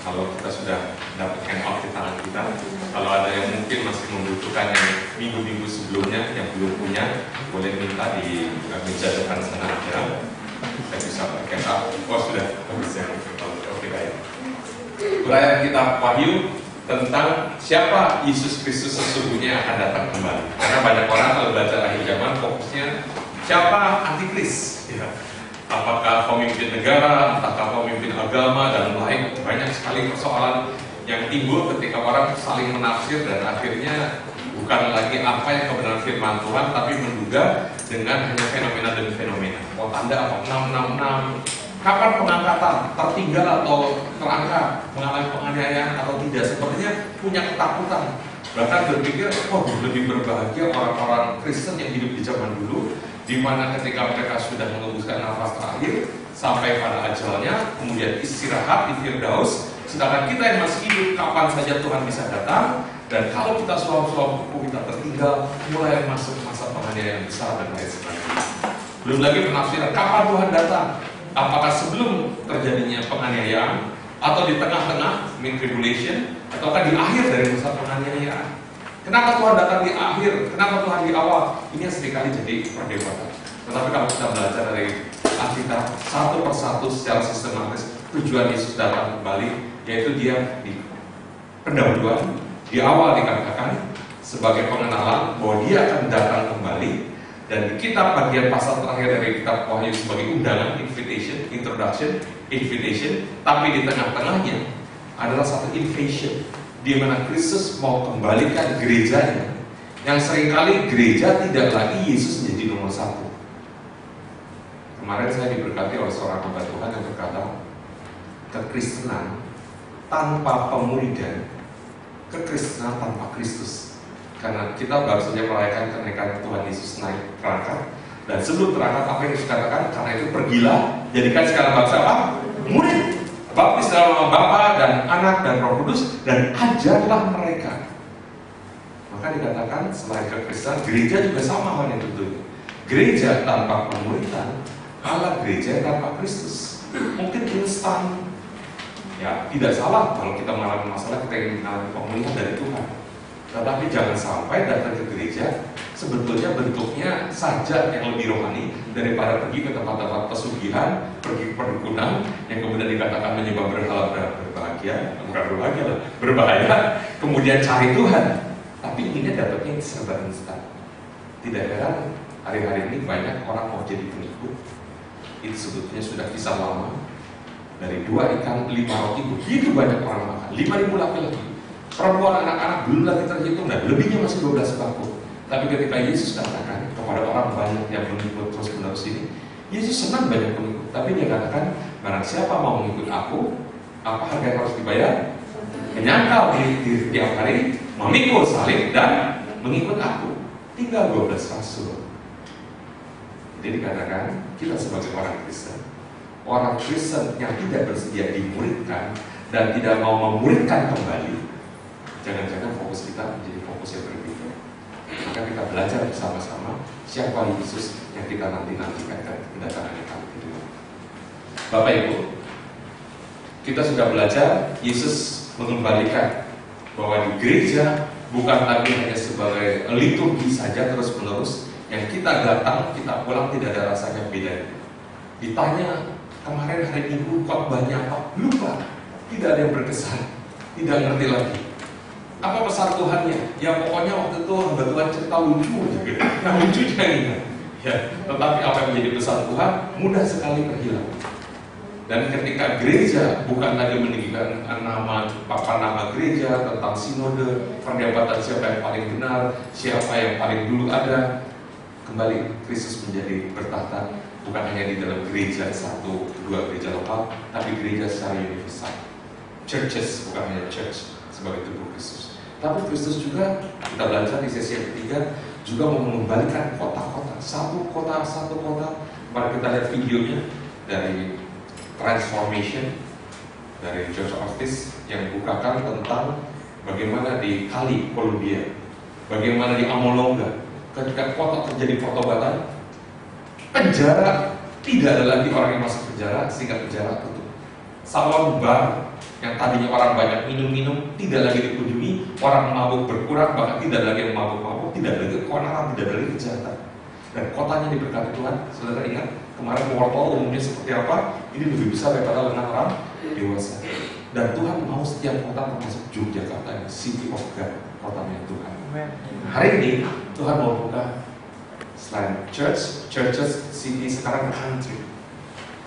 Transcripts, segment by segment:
Kalau kita sudah dapat handout di tangan kita, kalau ada yang mungkin masih membutuhkan yang minggu-minggu sebelumnya yang belum punya, boleh minta di meja depan sana aja. Saya bisa pakai up. Oh sudah, bisa. Oke baik. Uraian kitab Wahyu tentang siapa Yesus Kristus sesungguhnya akan datang kembali. Karena banyak orang kalau belajar akhir zaman fokusnya siapa antikris. Ya. Apakah pemimpin negara, apakah pemimpin agama, dan lain. Banyak sekali persoalan yang timbul ketika orang saling menafsir dan akhirnya bukan lagi apa yang kebenaran firman Tuhan, tapi menduga dengan hanya fenomena demi fenomena. Oh tanda apa? 666. Kapan pengangkatan? Tertinggal atau terangkat? Mengalami penganiayaan atau tidak? Sepertinya punya ketakutan. Bahkan berpikir, oh lebih berbahagia orang-orang Kristen yang hidup di zaman dulu, di mana ketika mereka sudah mengembuskan nafas terakhir sampai pada ajalnya, kemudian istirahat di Firdaus, sedangkan kita yang masih hidup kapan saja Tuhan bisa datang, dan kalau kita suam-suam kita tertinggal, mulai masuk masa penganiayaan besar dan lain sebagainya. Belum lagi penafsiran kapan Tuhan datang, apakah sebelum terjadinya penganiayaan atau di tengah-tengah mid tribulation, ataukah di akhir dari masa penganiayaan. Kenapa Tuhan datang di akhir? Kenapa Tuhan di awal? Ini yang seringkali jadi perdebatan. Tetapi kalau kita belajar dari Alkitab satu persatu secara sistematis, tujuan Yesus datang kembali, yaitu dia di pendahuluan, di awal dikatakan sebagai pengenalan bahwa dia akan datang kembali, dan di kitab bagian pasal terakhir dari kitab Wahyu sebagai undangan, invitation, introduction, invitation, tapi di tengah-tengahnya adalah satu invasion, di mana Kristus mau kembalikan gerejanya, yang seringkali gereja tidak lagi Yesus menjadi nomor satu. Kemarin saya diberkati oleh seorang hamba Tuhan yang berkata, kekristenan tanpa pemuridan, kekristenan tanpa Kristus. Karena kita baru saja merayakan kenaikan Tuhan Yesus naik terangkat, dan sebelum terangkat apa yang Yesus katakan? Karena itu pergilah, jadikan segala bangsa apa? Murid. Baptis dalam nama Bapa dan Anak dan Roh Kudus, dan ajarlah mereka. Maka dikatakan selain kekristenan, gereja juga sama halnya tentunya. Gereja tanpa pemuridan adalah gereja tanpa Kristus. Mungkin instan, ya tidak salah kalau kita mengalami masalah, kita ingin mengalami pemulihan dari Tuhan. Tetapi jangan sampai datang ke gereja sebetulnya bentuknya saja yang lebih rohani daripada pergi ke tempat-tempat pesugihan, pergi ke perdukunan yang kemudian dikatakan menyembah berhala berbahagia, bukan berbahagia lah, berbahaya, kemudian cari Tuhan. Tapi ini dapatnya serba instan. Tidak heran hari-hari ini banyak orang mau jadi pengikut. Itu sebetulnya sudah kisah lama. Dari 2 ikan 5 roti begitu banyak orang makan, 5.000 laki-laki. Perempuan, anak-anak belum lagi terhitung, dan lebihnya masih 12 bangku. Tapi ketika Yesus katakan kepada orang banyak yang mengikut terus-menerus ini, Yesus senang banyak pengikut. Tapi dia katakan, barang siapa mau mengikut aku, apa harga yang harus dibayar? Menyangkal di tiap hari, memikul salib dan mengikut aku. Tinggal 12 rasul. Jadi dikatakan kita sebagai orang Kristen yang tidak bersedia dimuridkan dan tidak mau memuridkan kembali, jangan-jangan fokus kita menjadi fokus yang berbeda. Maka kita belajar bersama-sama siapa Yesus yang kita nanti-nantikan kedatangannya kali kedua. Bapak Ibu, kita sudah belajar Yesus mengembalikan bahwa di gereja bukan lagi hanya sebagai liturgi saja terus-menerus, yang kita datang, kita pulang tidak ada rasanya beda. Ditanya kemarin hari Minggu khotbahnya apa? Lupa, tidak ada yang berkesan, tidak ngerti lagi. Apa pesan Tuhannya? Ya pokoknya waktu itu hamba Tuhan cerita lucu gitu. Nah lucunya ingat. Ya, tetapi apa yang menjadi pesan Tuhan mudah sekali terhilang. Dan ketika gereja bukan lagi meninggikan nama gereja, tentang sinode, perdebatan siapa yang paling benar, siapa yang paling dulu ada, kembali Kristus menjadi bertahta bukan hanya di dalam gereja 1, 2 gereja lokal, tapi gereja secara universal. Churches, bukan hanya church sebagai tubuh Kristus. Tapi Kristus juga, kita belajar di sesi yang ketiga, juga mau mengembalikan kota-kota, satu kota. Mari kita lihat videonya dari Transformation dari George Ortiz yang bukakan tentang bagaimana di Kali Columbia, bagaimana di Amolonga, ketika kota terjadi pertobatan, penjara tidak ada lagi orang yang masuk penjara sehingga penjara tutup. Salon bar Yang tadinya orang banyak minum-minum, tidak lagi dikunjungi. Orang mabuk berkurang, bahkan tidak lagi yang mabuk-mabuk, tidak lagi keonaran, tidak lagi kejahatan. Dan kotanya diberkati Tuhan. Saudara ingat kemarin wortel umumnya seperti apa? Ini lebih besar daripada lengan orang dewasa. Dan Tuhan mau setiap kota, termasuk Yogyakarta, City of God, kotanya Tuhan. Hari ini Tuhan mau buka selain churches, city, sekarang country.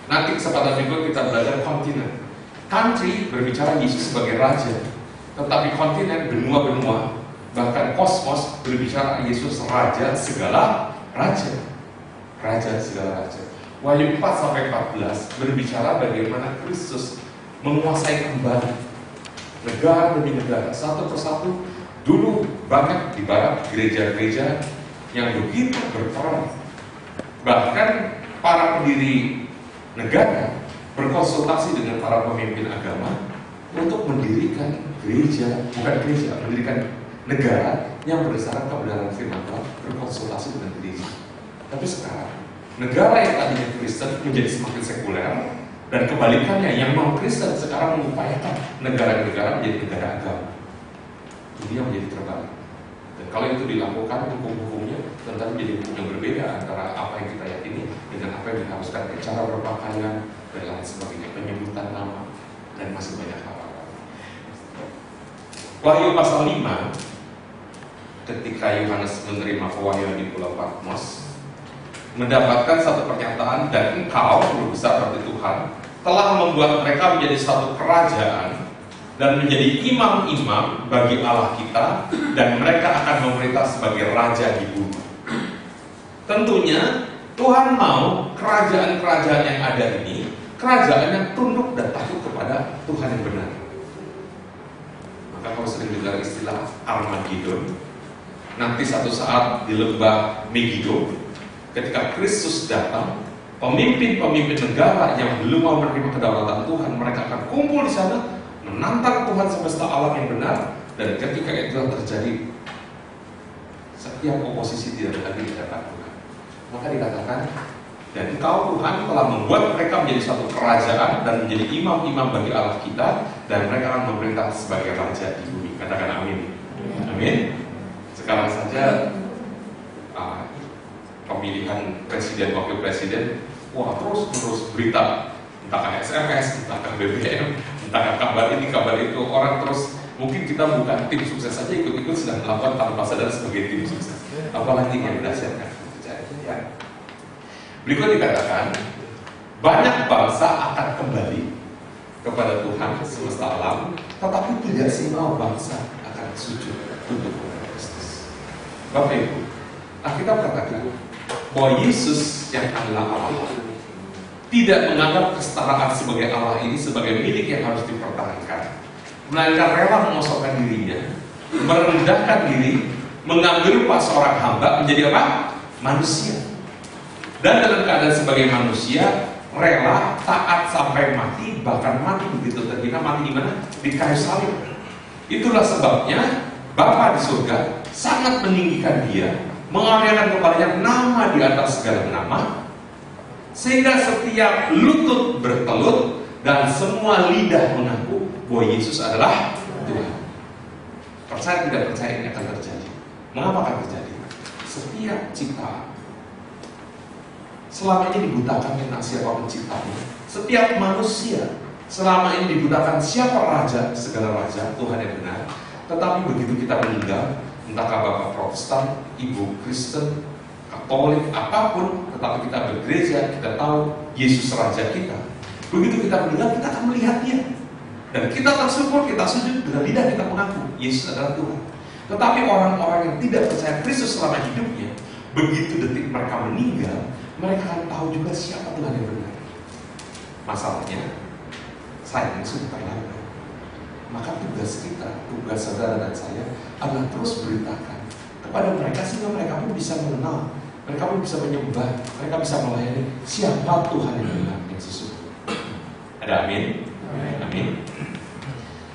Nanti kesempatan berikut kita belajar kontinen. Country berbicara Yesus sebagai raja, tetapi kontinen, benua-benua, bahkan kosmos berbicara Yesus raja segala raja. Raja segala raja. Wahyu 4-14 berbicara bagaimana Kristus menguasai kembali negara demi negara, satu persatu. Dulu banyak di barat gereja-gereja yang begitu berperan. Bahkan para pendiri negara berkonsultasi dengan para pemimpin agama untuk mendirikan gereja, mendirikan negara yang berdasarkan kebenaran firman Tuhan, berkonsultasi dengan gereja. Tapi sekarang negara yang tadinya Kristen menjadi semakin sekuler, dan kebalikannya, yang non-Kristen sekarang mengupayakan negara-negara menjadi negara agama. Dunia menjadi terbalik. Dan kalau itu dilakukan, hukum-hukumnya tentu menjadi hukum yang berbeda antara apa yang kita yakini dengan apa yang diharuskan, cara berpakaian dan lain sebagainya, penyebutan nama, dan masih banyak hal-hal. Wahyu pasal 5, ketika Yohanes menerima pewahyuan di Pulau Patmos, mendapatkan satu pernyataan, dan engkau, guru besar berarti Tuhan, telah membuat mereka menjadi satu kerajaan dan menjadi imam-imam bagi Allah kita, dan mereka akan memerintah sebagai raja di bumi. Tentunya Tuhan mau kerajaan-kerajaan yang ada ini, kerajaan yang tunduk dan takut kepada Tuhan yang benar. Maka kalau sering dengar istilah Armageddon, nanti satu saat di lembah Megiddo, ketika Kristus datang, pemimpin-pemimpin negara yang belum mau menerima kedaulatan Tuhan, mereka akan kumpul di sana, menantang Tuhan semesta alam yang benar. Dan ketika itu terjadi, setiap oposisi tidak lagi di hadapan Tuhan. Maka dikatakan, dan engkau Tuhan telah membuat mereka menjadi satu kerajaan dan menjadi imam-imam bagi Allah kita, dan mereka akan memerintah sebagai raja di bumi. Katakan amin. Amin. Sekarang saja pemilihan presiden, wakil presiden, wah terus berita, entahkah SMS, entahkah BBM, entahkah kabar ini, kabar itu, orang terus, mungkin kita bukan tim sukses saja ikut-ikut sedang melakukan tanpa sadar sebagai tim sukses, apalagi yang didasarkan kepercayaan. Berikut dikatakan, banyak bangsa akan kembali kepada Tuhan semesta alam, tetapi tidak semua bangsa akan sujud tunduk kepada Kristus. Bapak Ibu, Alkitab katakan bahwa Yesus yang adalah Allah tidak menganggap kesetaraan sebagai Allah ini sebagai milik yang harus dipertahankan, melainkan rela mengosongkan dirinya, merendahkan diri, mengambil rupa seorang hamba menjadi apa? Manusia. Dan dalam keadaan sebagai manusia, rela taat sampai mati, bahkan mati begitu terhina. Mati di mana? Di kayu salib. Itulah sebabnya Bapa di surga sangat meninggikan dia, mengaruniakan kepadanya nama di atas segala nama, sehingga setiap lutut bertelut dan semua lidah mengaku bahwa Yesus adalah Tuhan. Percaya tidak percaya ini akan terjadi. Mengapa akan terjadi? Setiap ciptaan selama ini dibutakan tentang siapa penciptanya. Setiap manusia selama ini dibutakan siapa raja, segala raja, Tuhan yang benar. Tetapi begitu kita meninggal, entahkah Bapak Protestan, Ibu Kristen, Katolik, apapun, tetapi kita bergereja, kita tahu Yesus Raja kita. Begitu kita meninggal, kita akan melihat Dia, dan kita tersyukur, kita sujud, dengan lidah kita mengaku Yesus adalah Tuhan. Tetapi orang-orang yang tidak percaya Kristus selama hidupnya, begitu detik mereka meninggal, mereka akan tahu juga siapa Tuhan yang benar. Masalahnya, sayangnya sudah terlambat. Maka tugas kita, tugas saudara dan saya adalah terus beritakan kepada mereka, sehingga mereka pun bisa mengenal, mereka pun bisa menyembah, mereka bisa melayani siapa Tuhan yang benar, yang sesungguhnya. Ada amin? Amin.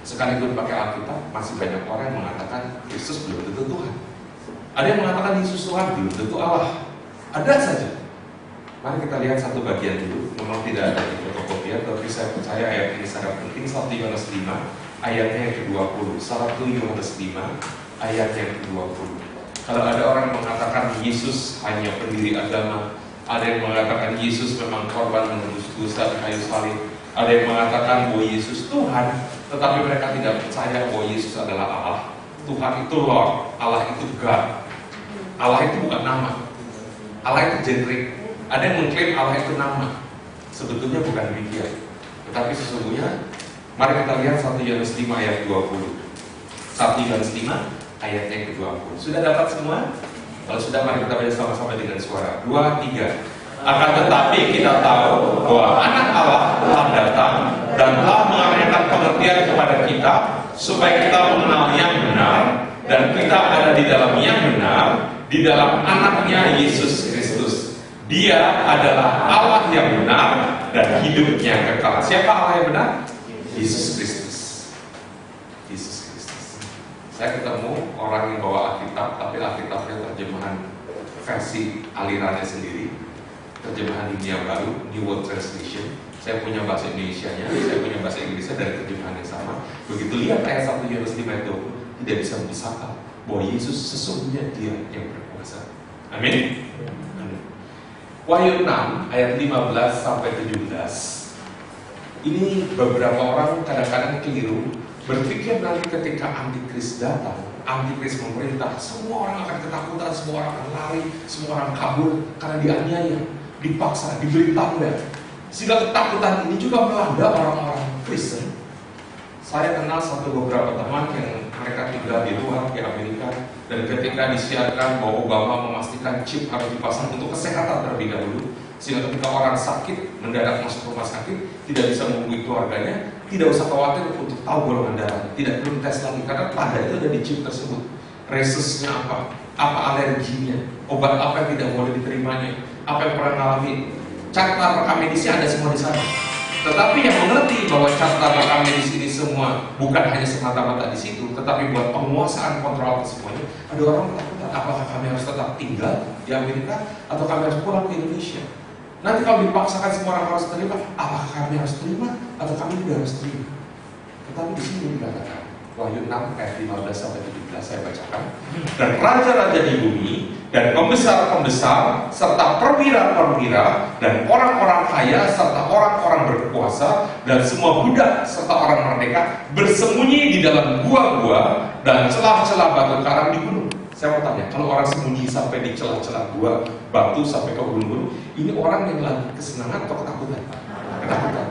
Sekalipun pakai Alkitab, masih banyak orang yang mengatakan Kristus belum tentu Tuhan. Ada yang mengatakan Yesus Tuhan, belum tentu Allah. Ada saja. Mari kita lihat satu bagian dulu. Memang tidak ada di fotokopi, ya, tapi saya percaya ayat ini sangat penting. 1 Yohanes 5 ayatnya yang ke-20. 1 Yohanes 5 ayatnya yang ke-20. Kalau ada orang mengatakan Yesus hanya pendiri agama, ada yang mengatakan Yesus memang korban menebus dosa di kayu salib, ada yang mengatakan bahwa Yesus Tuhan, tetapi mereka tidak percaya bahwa Yesus adalah Allah. Tuhan itu Lord, Allah itu God. Allah itu bukan nama, Allah itu generik. Ada yang mengklaim Allah itu nama. Sebetulnya bukan demikian. Tetapi sesungguhnya, mari kita lihat 1 Yohanes 5 ayat 20. 1 Yohanes 5 ayat yang ke-20. Sudah dapat semua? Kalau sudah, mari kita baca sama-sama dengan suara 2, 3. Akan tetapi kita tahu bahwa anak Allah telah datang dan telah mengaruniakan pengertian kepada kita, supaya kita mengenal yang benar, dan kita ada di dalam yang benar, di dalam anaknya Yesus Kristus. Dia adalah Allah yang benar dan hidupnya kekal. Siapa Allah yang benar? Yesus Kristus. Yesus Kristus. Saya ketemu orang yang bawa Alkitab, tapi Alkitabnya terjemahan versi alirannya sendiri, terjemahan Dunia Baru, New World Translation. Saya punya bahasa Indonesianya, saya punya bahasa Inggrisnya dari terjemahan yang sama. Begitu lihat ayat 1 Yohanes 5 ayat 20, tidak bisa memisahkan bahwa Yesus sesungguhnya Dia yang berkuasa. Amin. Wahyu 6 ayat 15 sampai 17. Ini beberapa orang kadang-kadang keliru berpikir nanti ketika Antikris datang, Antikris memerintah, semua orang akan ketakutan, semua orang akan lari, semua orang kabur karena dianiaya, dipaksa, diberi tanda. Sehingga ketakutan ini juga melanda orang-orang Kristen. Saya kenal beberapa teman yang mereka tinggal di luar, di Amerika, dan ketika disiarkan bahwa Obama memastikan chip harus dipasang untuk kesehatan terlebih dahulu, sehingga ketika orang sakit mendadak masuk rumah sakit, tidak bisa menghubungi keluarganya, tidak usah khawatir untuk tahu golongan darahnya, tidak perlu tes lagi karena tanda itu ada di chip tersebut. Resesnya apa alerginya, obat apa yang tidak boleh diterimanya, apa yang pernah ngalami, carta rekam medisnya ada semua di sana. Tetapi yang mengerti bahwa carta rekam medis ini semua bukan hanya semata-mata di situ, tetapi buat penguasaan kontrol atas semuanya, ada orang ketakutan, apakah kami harus tetap tinggal di Amerika atau kami harus pulang ke Indonesia? Nanti kalau dipaksakan semua orang harus terima, apakah kami harus terima atau kami tidak harus terima? Tetapi di sini dikatakan, Wahyu 6 ayat 15 sampai 17 saya bacakan. Dan raja-raja di bumi dan pembesar-pembesar serta perwira-perwira dan orang-orang kaya serta orang-orang berkuasa dan semua budak serta orang merdeka bersembunyi di dalam gua-gua dan celah-celah batu karang di gunung. Saya mau tanya, kalau orang sembunyi sampai di celah-celah gua batu sampai ke gunung-gunung, ini orang yang lagi kesenangan atau ketakutan? Ketakutan.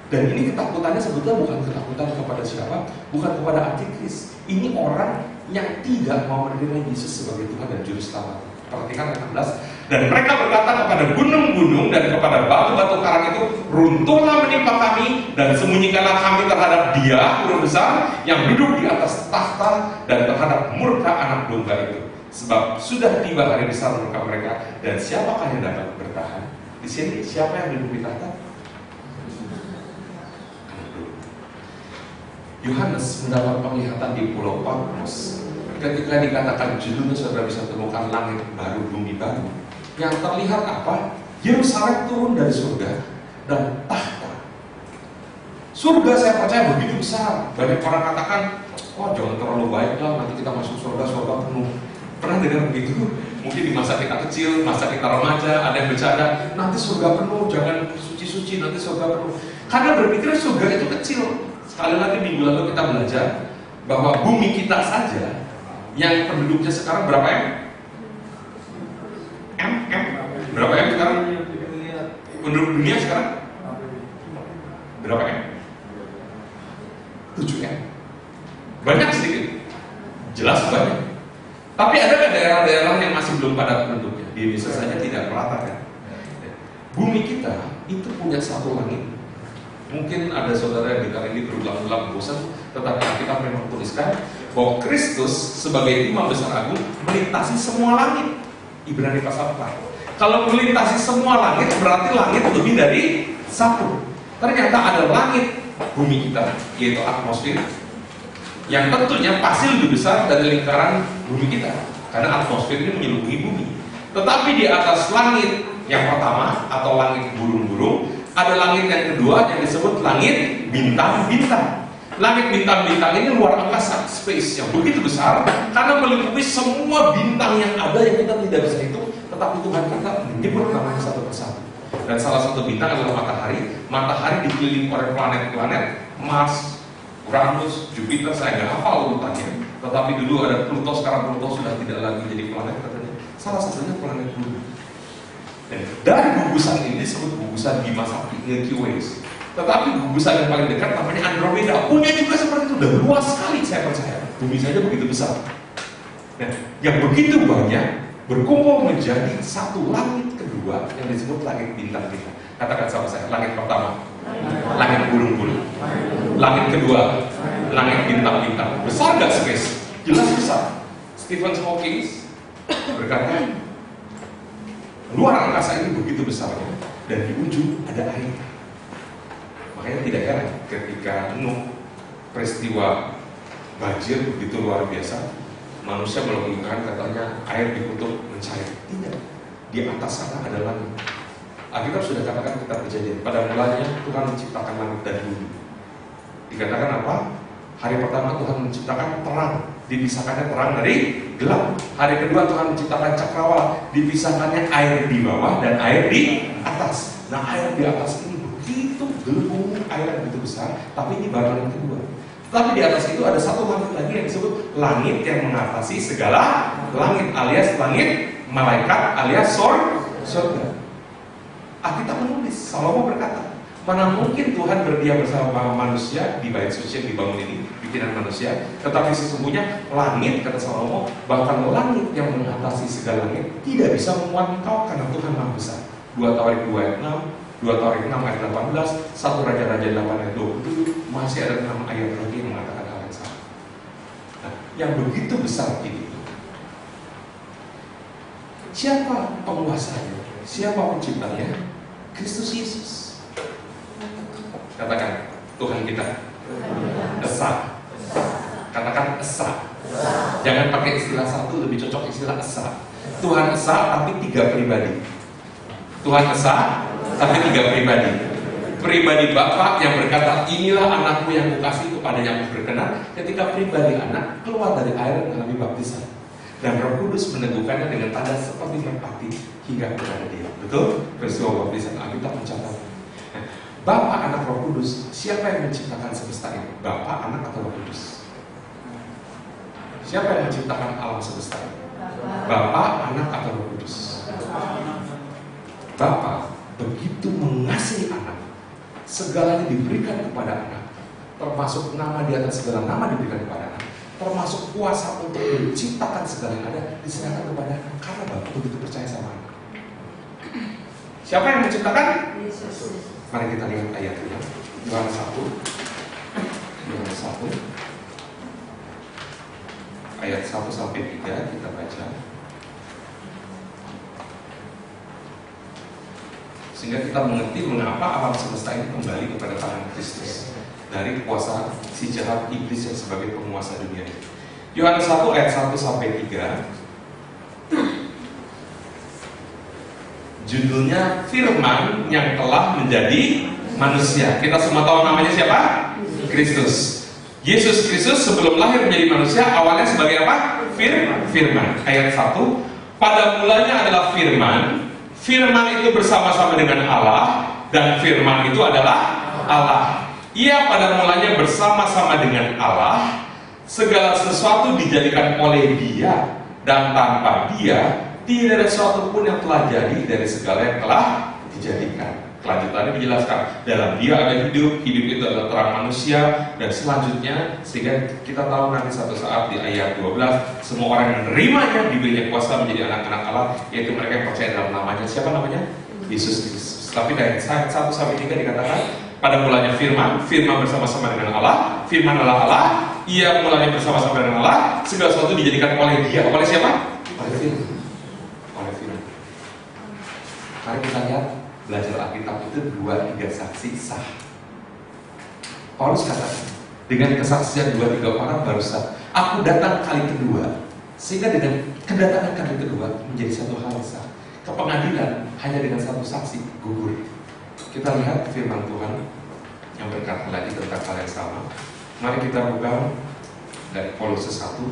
Dan ini ketakutannya sebetulnya bukan ketakutan kepada siapa, bukan kepada Antikris. Ini orang yang tidak mau menerima Yesus sebagai Tuhan dan Juru Selamat. Perhatikan ayat 16. Dan mereka berkata kepada gunung-gunung dan kepada batu-batu karang itu, runtuhlah menimpa kami dan sembunyikanlah kami terhadap Dia, Guru besar, yang duduk di atas tahta dan terhadap murka anak domba itu. Sebab sudah tiba hari besar murka mereka, dan siapakah yang dapat bertahan? Di sini siapa yang duduk di tahta? Yohanes mendapat penglihatan di Pulau Patmos. Ketika dikatakan judulnya, saudara bisa temukan langit baru, bumi baru. Yang terlihat apa? Yerusalem turun dari surga dan tahta. Surga saya percaya begitu besar. Banyak orang katakan, oh jangan terlalu baik lah, nanti kita masuk surga, surga penuh. Pernah dengar begitu? Mungkin di masa kita kecil, masa kita remaja, ada yang bercanda, nanti surga penuh, jangan suci-suci, nanti surga penuh. Karena berpikir surga itu kecil. Sekali lagi minggu lalu kita belajar bahwa bumi kita saja yang penduduknya sekarang berapa M? Berapa M sekarang? Penduduk dunia sekarang berapa M? 7 M. Banyak sedikit, jelas banyak. Tapi ada daerah-daerah yang masih belum padat penduduknya. Di Indonesia saja tidak merata kan. Bumi kita itu punya satu langit. Mungkin ada saudara yang dengar ini berulang-ulang bosan, tetapi kita memang tuliskan bahwa Kristus sebagai imam besar agung melintasi semua langit. Ibrani pasal 4. Kalau melintasi semua langit berarti langit lebih dari satu. Ternyata ada langit bumi kita, yaitu atmosfer, yang tentunya pasti lebih besar dari lingkaran bumi kita, karena atmosfer ini menyeluruhi bumi. Tetapi di atas langit yang pertama atau langit burung-burung Ada langit yang kedua yang disebut langit bintang-bintang. Langit bintang-bintang ini luar angkasa, space yang begitu besar, karena meliputi semua bintang yang ada yang kita tidak bisa hitung, tetapi Tuhan kita menyebut namanya satu persatu. Dan salah satu bintang adalah matahari. Matahari dikelilingi oleh planet-planet, Mars, Uranus, Jupiter, saya nggak hafal urutannya. Tetapi dulu ada Pluto, sekarang Pluto sudah tidak lagi jadi planet katanya. Salah satunya planet Bumi. Dan dari gugusan ini disebut gugusan Bima Sakti, Milky Way. Tetapi gugusan yang paling dekat namanya Andromeda, punya juga seperti itu, dan luas sekali saya percaya. Bumi saja begitu besar. Nah, yang begitu banyak berkumpul menjadi satu langit kedua yang disebut langit bintang-bintang. Katakan sama saya, langit pertama, langit burung-burung. Langit kedua, langit bintang-bintang. Besar gak space? Jelas besar. Stephen Hawking berkata, luar angkasa ini begitu besar, dan di ujung ada air. Makanya tidak heran ketika Nuh peristiwa banjir begitu luar biasa, manusia melogikakan katanya air di kutub mencair. Tidak, di atas sana ada langit. Alkitab sudah katakan kitab Kejadian, pada mulanya Tuhan menciptakan langit dan bumi. Dikatakan apa? Hari pertama Tuhan menciptakan terang, dipisahkannya terang dari gelap. Hari kedua Tuhan menciptakan cakrawala, dipisahkannya air di bawah dan air di atas. Nah, air di atas ini begitu gelembung, air yang begitu besar, tapi ini baru yang kedua. Tapi di atas itu ada satu langit lagi yang disebut langit yang mengatasi segala langit, alias langit malaikat, alias surga. Alkitab menulis, Salomo berkata, mana mungkin Tuhan berdiam bersama manusia di bait suci yang dibangun ini, bikinan manusia, tetapi sesungguhnya langit, kata Salomo, bahkan langit yang mengatasi segala langit tidak bisa memuat engkau karena Tuhan Maha Besar. 2 Tawarik 2 ayat 6, 2 Tawarik 6 ayat 18, 1 Raja-Raja 8 ayat 27, masih ada 6 ayat lagi yang mengatakan hal yang sama. Nah, yang begitu besar ini, siapa penguasanya? Siapa penciptanya? Kristus Yesus. Katakan, Tuhan kita esa. Katakan esa. Jangan pakai istilah satu, lebih cocok istilah esa. Tuhan esa tapi 3 pribadi. Tuhan esa tapi 3 pribadi. Pribadi Bapa yang berkata, inilah anakku yang kukasih, kepada yang berkenan. Ketika pribadi anak keluar dari air mengalami baptisan, dan Roh Kudus meneguhkannya dengan tanda seperti merpati hingga kepada dia. Betul? Peristiwa baptisan Alkitab mencatat. Bapa, Anak, Roh Kudus. Siapa yang menciptakan semesta ini? Bapa, Anak, atau Roh Kudus? Siapa yang menciptakan alam semesta ini? Bapa, Anak, atau Roh Kudus? Bapa begitu mengasihi anak, segalanya diberikan kepada anak, termasuk nama di atas segala nama diberikan kepada anak, termasuk kuasa untuk menciptakan segala yang ada diserahkan kepada anak, karena Bapa begitu percaya sama anak. Siapa yang menciptakan? Yesus. Mari kita lihat ayatnya. Yohanes 1 ayat 1 sampai 3 kita baca, sehingga kita mengerti mengapa alam semesta ini kembali kepada tangan Kristus dari kuasa si jahat iblis yang sebagai penguasa dunia ini. Yohanes 1 ayat 1 sampai 3. Judulnya Firman yang telah menjadi manusia. Kita semua tahu namanya siapa? Kristus. Yesus Kristus sebelum lahir menjadi manusia awalnya sebagai apa? Firman. Ayat 1. Pada mulanya adalah Firman. Firman itu bersama-sama dengan Allah, dan Firman itu adalah Allah. Ia pada mulanya bersama-sama dengan Allah. Segala sesuatu dijadikan oleh Dia, dan tanpa Dia tidak ada sesuatu pun yang telah jadi dari segala yang telah dijadikan. Kelanjutannya dijelaskan, dalam Dia ada hidup, hidup itu adalah terang manusia, dan selanjutnya sehingga kita tahu nanti satu saat di ayat 12 semua orang yang menerimanya diberinya kuasa menjadi anak-anak Allah, yaitu mereka yang percaya dalam namanya. Siapa namanya? Yesus Kristus. Tapi dari ayat 1 sampai 3 dikatakan, pada mulanya Firman, Firman bersama-sama dengan Allah, Firman adalah Allah, Ia mulanya bersama-sama dengan Allah, segala sesuatu dijadikan oleh Dia. Oleh siapa? Oleh Firman. Mari kita lihat, belajar Alkitab itu 2-3 saksi sah. Paulus katakan, dengan kesaksian 2-3 orang baru sah. Aku datang kali kedua, sehingga dengan kedatangan kali kedua menjadi satu hal sah. Ke pengadilan hanya dengan satu saksi gugur. Kita lihat firman Tuhan yang berkata lagi tentang hal yang sama. Mari kita buka dari Kolose 1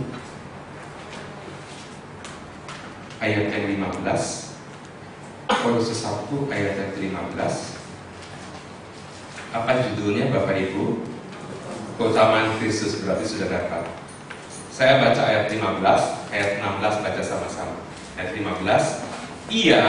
ayat yang 15. Kolose 1 ayat yang 15. Apa judulnya Bapak Ibu? Keutamaan Kristus, berarti sudah dapat. Saya baca ayat 15, ayat 16 baca sama-sama. Ayat 15, Ia,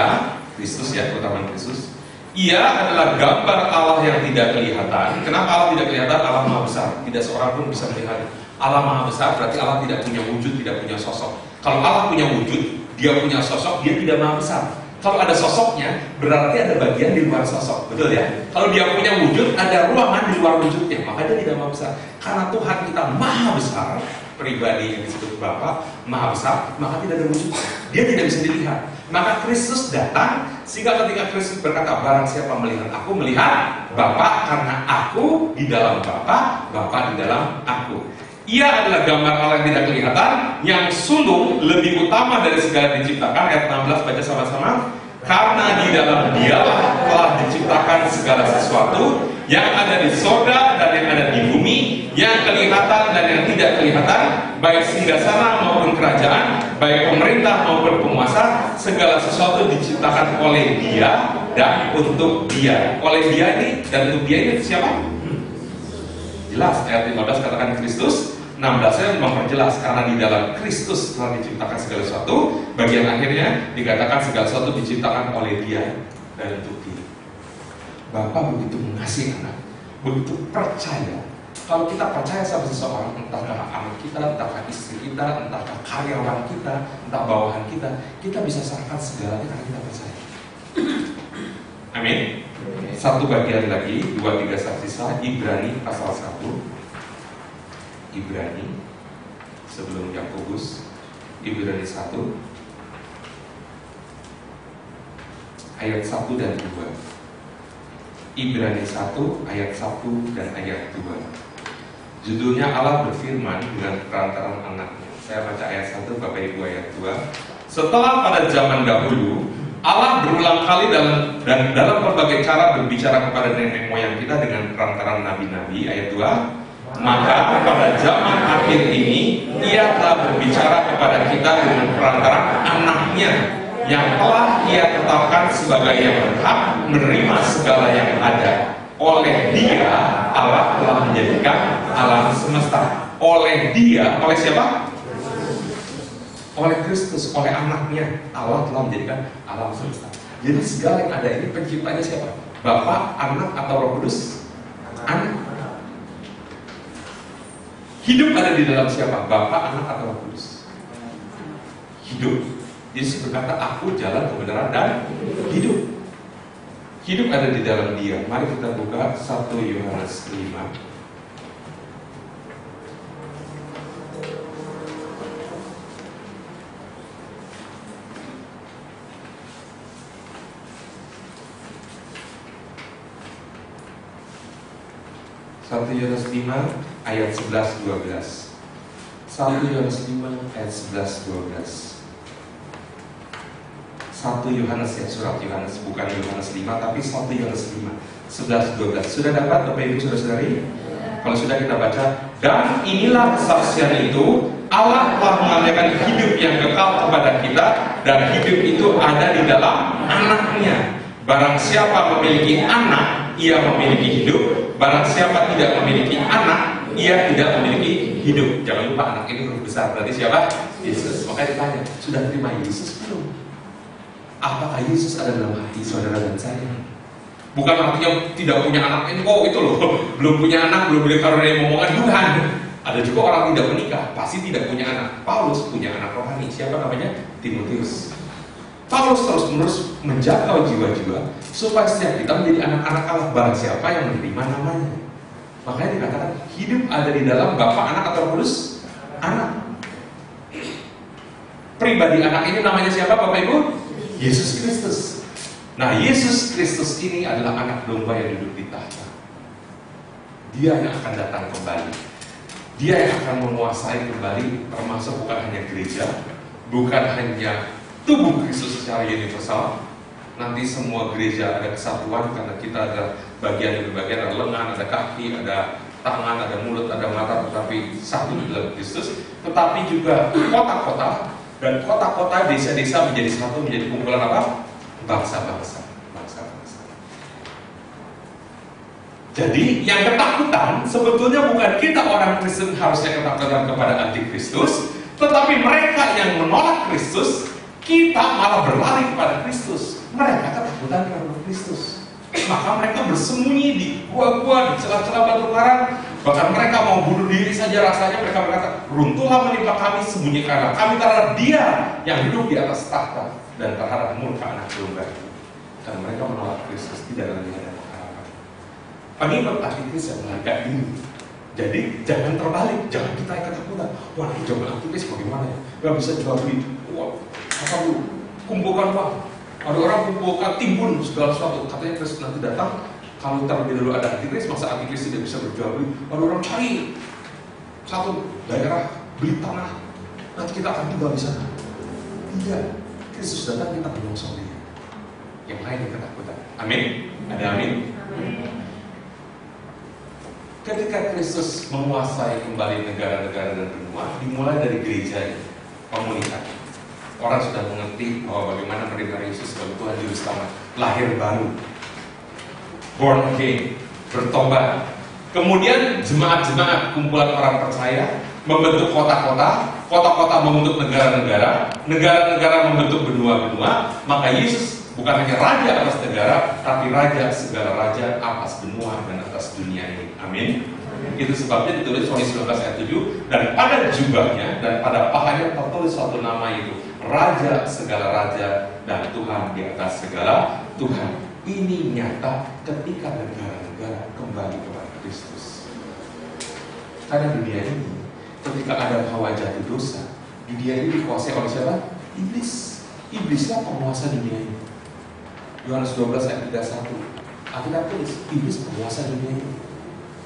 Kristus ya, keutamaan Kristus, Ia adalah gambar Allah yang tidak kelihatan. Kenapa Allah tidak kelihatan? Allah Maha Besar. Tidak seorang pun bisa melihat. Allah Maha Besar berarti Allah tidak punya wujud, tidak punya sosok. Kalau Allah punya wujud, Dia punya sosok, Dia tidak Maha Besar. Kalau ada sosoknya, berarti ada bagian di luar sosok. Betul ya? Kalau Dia punya wujud, ada ruangan di luar wujudnya. Maka Dia tidak Maha Besar. Karena Tuhan kita Maha Besar, pribadi yang disebut Bapa Maha Besar, maka tidak ada wujud. Dia tidak bisa dilihat. Maka Kristus datang, sehingga ketika Kristus berkata, barang siapa melihat aku, melihat Bapa, karena aku di dalam Bapa, Bapa di dalam aku. Ia adalah gambar Allah yang tidak kelihatan, yang sulung lebih utama dari segala diciptakan. Ayat 16 baca sama-sama. Karena di dalam Dialah telah diciptakan segala sesuatu yang ada di sorga dan yang ada di bumi, yang kelihatan dan yang tidak kelihatan, baik singgasana maupun kerajaan, baik pemerintah maupun penguasa, segala sesuatu diciptakan oleh Dia dan untuk Dia. Oleh Dia ini dan untuk Dia ini siapa? Jelas, ayat 15 katakan Kristus. 16 saya memperjelas, karena di dalam Kristus telah diciptakan segala sesuatu. Bagian akhirnya dikatakan segala sesuatu diciptakan oleh Dia dan untuk Dia. Bapa begitu mengasihi anak, begitu percaya. Kalau kita percaya sama seseorang, entahkah anak kita, entahkah istri kita, entahkah karyawan kita, entah bawahan kita, kita bisa serahkan segalanya karena kita percaya. Amin. Satu bagian lagi, 2-3 saksi sah, Ibrani pasal 1. Ibrani sebelum Yakobus, Ibrani 1 ayat 1 dan 2. Ibrani 1 ayat 1 dan ayat 2. Judulnya Allah berfirman dengan perantaraan anaknya. Saya baca ayat 1, Bapak Ibu ayat 2. Setelah pada zaman dahulu Allah berulang kali dalam berbagai cara berbicara kepada nenek moyang kita dengan perantaraan nabi-nabi. Ayat 2. Maka pada zaman akhir ini Ia telah berbicara kepada kita dengan perantaraan anaknya, yang telah Ia tetapkan sebagai yang berhak menerima segala yang ada. Oleh Dia Allah telah menjadikan alam semesta. Oleh Dia, oleh siapa? Oleh Kristus, oleh anaknya Allah telah menjadikan alam semesta. Jadi segala yang ada ini penciptanya siapa? Bapa, Anak, atau Roh Kudus? Anak. Hidup ada di dalam siapa? Bapa, Anak, atau Roh Kudus? Hidup. Yesus berkata, aku jalan kebenaran dan hidup. Hidup ada di dalam Dia. Mari kita buka 1 Yohanes 5. 1 Yohanes 5 ayat 11-12. 1 Yohanes 5 ayat 11-12. 1 Yohanes ya, surat Yohanes, bukan Yohanes 5 tapi 1 Yohanes 5 11-12. Sudah dapat Bapak Ibu Saudara-saudari? Kalau sudah kita baca, dan inilah kesaksian itu, Allah telah mengaruniakan hidup yang kekal kepada kita, dan hidup itu ada di dalam anaknya. Barang siapa memiliki anak, ia memiliki hidup. Barang siapa tidak memiliki anak, ia tidak memiliki hidup. Jangan lupa anak ini huruf besar, berarti siapa? Yesus. Makanya ditanya, sudah terima Yesus belum? Apakah Yesus ada dalam hati saudara dan saya? Bukan artinya tidak punya anak ini, oh itu loh, belum punya anak, belum boleh karunia momongan, bukan. Ada juga orang tidak menikah, pasti tidak punya anak. Paulus punya anak rohani, siapa namanya? Timotius. Paulus terus-menerus menjaga jiwa-jiwa supaya setiap kita menjadi anak-anak Allah, barang siapa yang menerima namanya. Makanya dikatakan hidup ada di dalam Bapa, Anak, atau Kudus? Anak. Pribadi anak ini namanya siapa Bapak Ibu? Yesus Kristus. Nah, Yesus Kristus ini adalah anak domba yang duduk di tahta. Dia yang akan datang kembali. Dia yang akan menguasai kembali, termasuk bukan hanya gereja, bukan hanya tubuh Kristus secara universal, nanti semua gereja ada kesatuan karena kita ada bagian demi bagian, ada lengan, ada kaki, ada tangan, ada mulut, ada mata, tetapi satu di dalam Kristus. Tetapi juga kota-kota dan kota-kota, desa-desa menjadi satu, menjadi kumpulan apa? Bangsa-bangsa. Jadi yang ketakutan sebetulnya bukan kita orang Kristen harusnya ketakutan kepada antikristus, tetapi mereka yang menolak Kristus, kita malah berlari kepada Kristus. Mereka ketakutan kepada Kristus. Maka mereka bersembunyi di gua-gua, di celah-celah batu karang. Bahkan mereka mau bunuh diri saja rasanya. Mereka berkata, runtuhlah menimpa kami, sembunyikanlah kami terhadap Dia yang hidup di atas tahta dan terhadap murka anak domba. Dan mereka menolak Kristus, tidak lagi ada harapan. Pengikut antikris yang menghargai ini. Jadi jangan terbalik, jangan kita yang ketakutan. Wah, ini zaman antikris bagaimana ya? Gak bisa jual beli. Wah, apa lu? Kumpulkan uang. Ada orang kumpulkan timbun segala sesuatu. Katanya Kristus nanti datang. Kalau terlebih dahulu ada antikris, masa antikris tidak bisa berjual beli. Ada orang cari satu daerah beli tanah. Nanti kita akan tinggal di sana. Tidak, Kristus datang kita menyongsong Dia. Yang lain yang ketakutan. Amin. Ada amin. Ketika Kristus menguasai kembali negara-negara dan benua, dimulai dari gereja komunitas. Orang sudah mengerti bahwa bagaimana menerima Yesus sebagai Tuhan Juru Selamat, lahir baru, born again, bertobat. Kemudian jemaat-jemaat, kumpulan orang percaya membentuk kota-kota, kota-kota membentuk negara-negara, negara-negara membentuk benua-benua. Maka Yesus bukan hanya raja atas negara, tapi raja segala raja atas benua dan atas dunia ini. Amin. Itu sebabnya ditulis Yohanes 19 ayat 7, dan pada jubahnya dan pada pahanya tertulis suatu nama, itu Raja segala raja dan Tuhan di atas segala Tuhan. Ini nyata ketika negara-negara kembali kepada Kristus. Karena dunia ini, ketika ada hawa jatuh dosa, dunia ini dikuasai oleh siapa? Iblis. Iblislah penguasa dunia ini. Yohanes 12 ayat 31. Alkitab tulis, iblis penguasa dunia ini.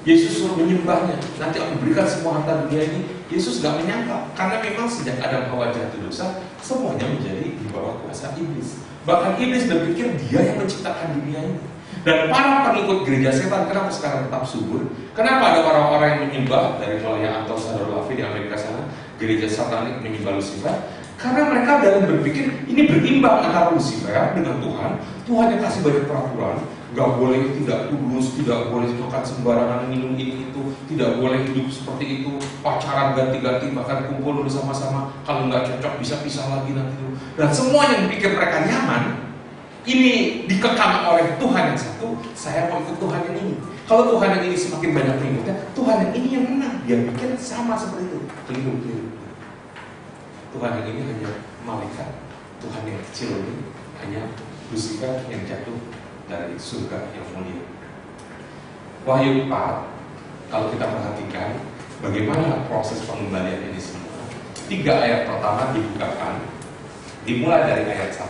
Yesus suruh menyembahnya. Nanti aku berikan semua harta dunia ini. Yesus gak menyangka, karena memang sejak Adam Hawa jatuh dosa, semuanya menjadi di bawah kuasa iblis. Bahkan iblis berpikir dia yang menciptakan dunia ini. Dan para pengikut gereja setan, kenapa sekarang tetap subur? Kenapa ada orang-orang yang menyembah, dari mulai Anton Sador Lavi di Amerika sana, gereja satanik menyembah Lucifer? Karena mereka dalam berpikir ini berimbang antara Lucifer dengan Tuhan. Tuhan yang kasih banyak peraturan, gak boleh tidak kudus, tidak boleh makan sembarangan, minum ini itu, tidak boleh hidup seperti itu, pacaran ganti-ganti, bahkan kumpul dulu sama-sama, kalau nggak cocok bisa pisah lagi nanti dulu. Dan semua yang pikir mereka nyaman, ini dikekang oleh Tuhan yang satu. Saya mau ikut Tuhan yang ini. Kalau Tuhan yang ini semakin banyak pengikutnya, Tuhan yang ini yang menang. Dia pikir sama seperti itu. Keliru. Tuhan yang ini hanya malaikat. Tuhan yang kecil ini hanya Lucifer yang jatuh dari surga yang mulia. Wahyu 4, kalau kita perhatikan bagaimana proses pengembalian ini semua. 3 ayat pertama dibukakan, dimulai dari ayat 1.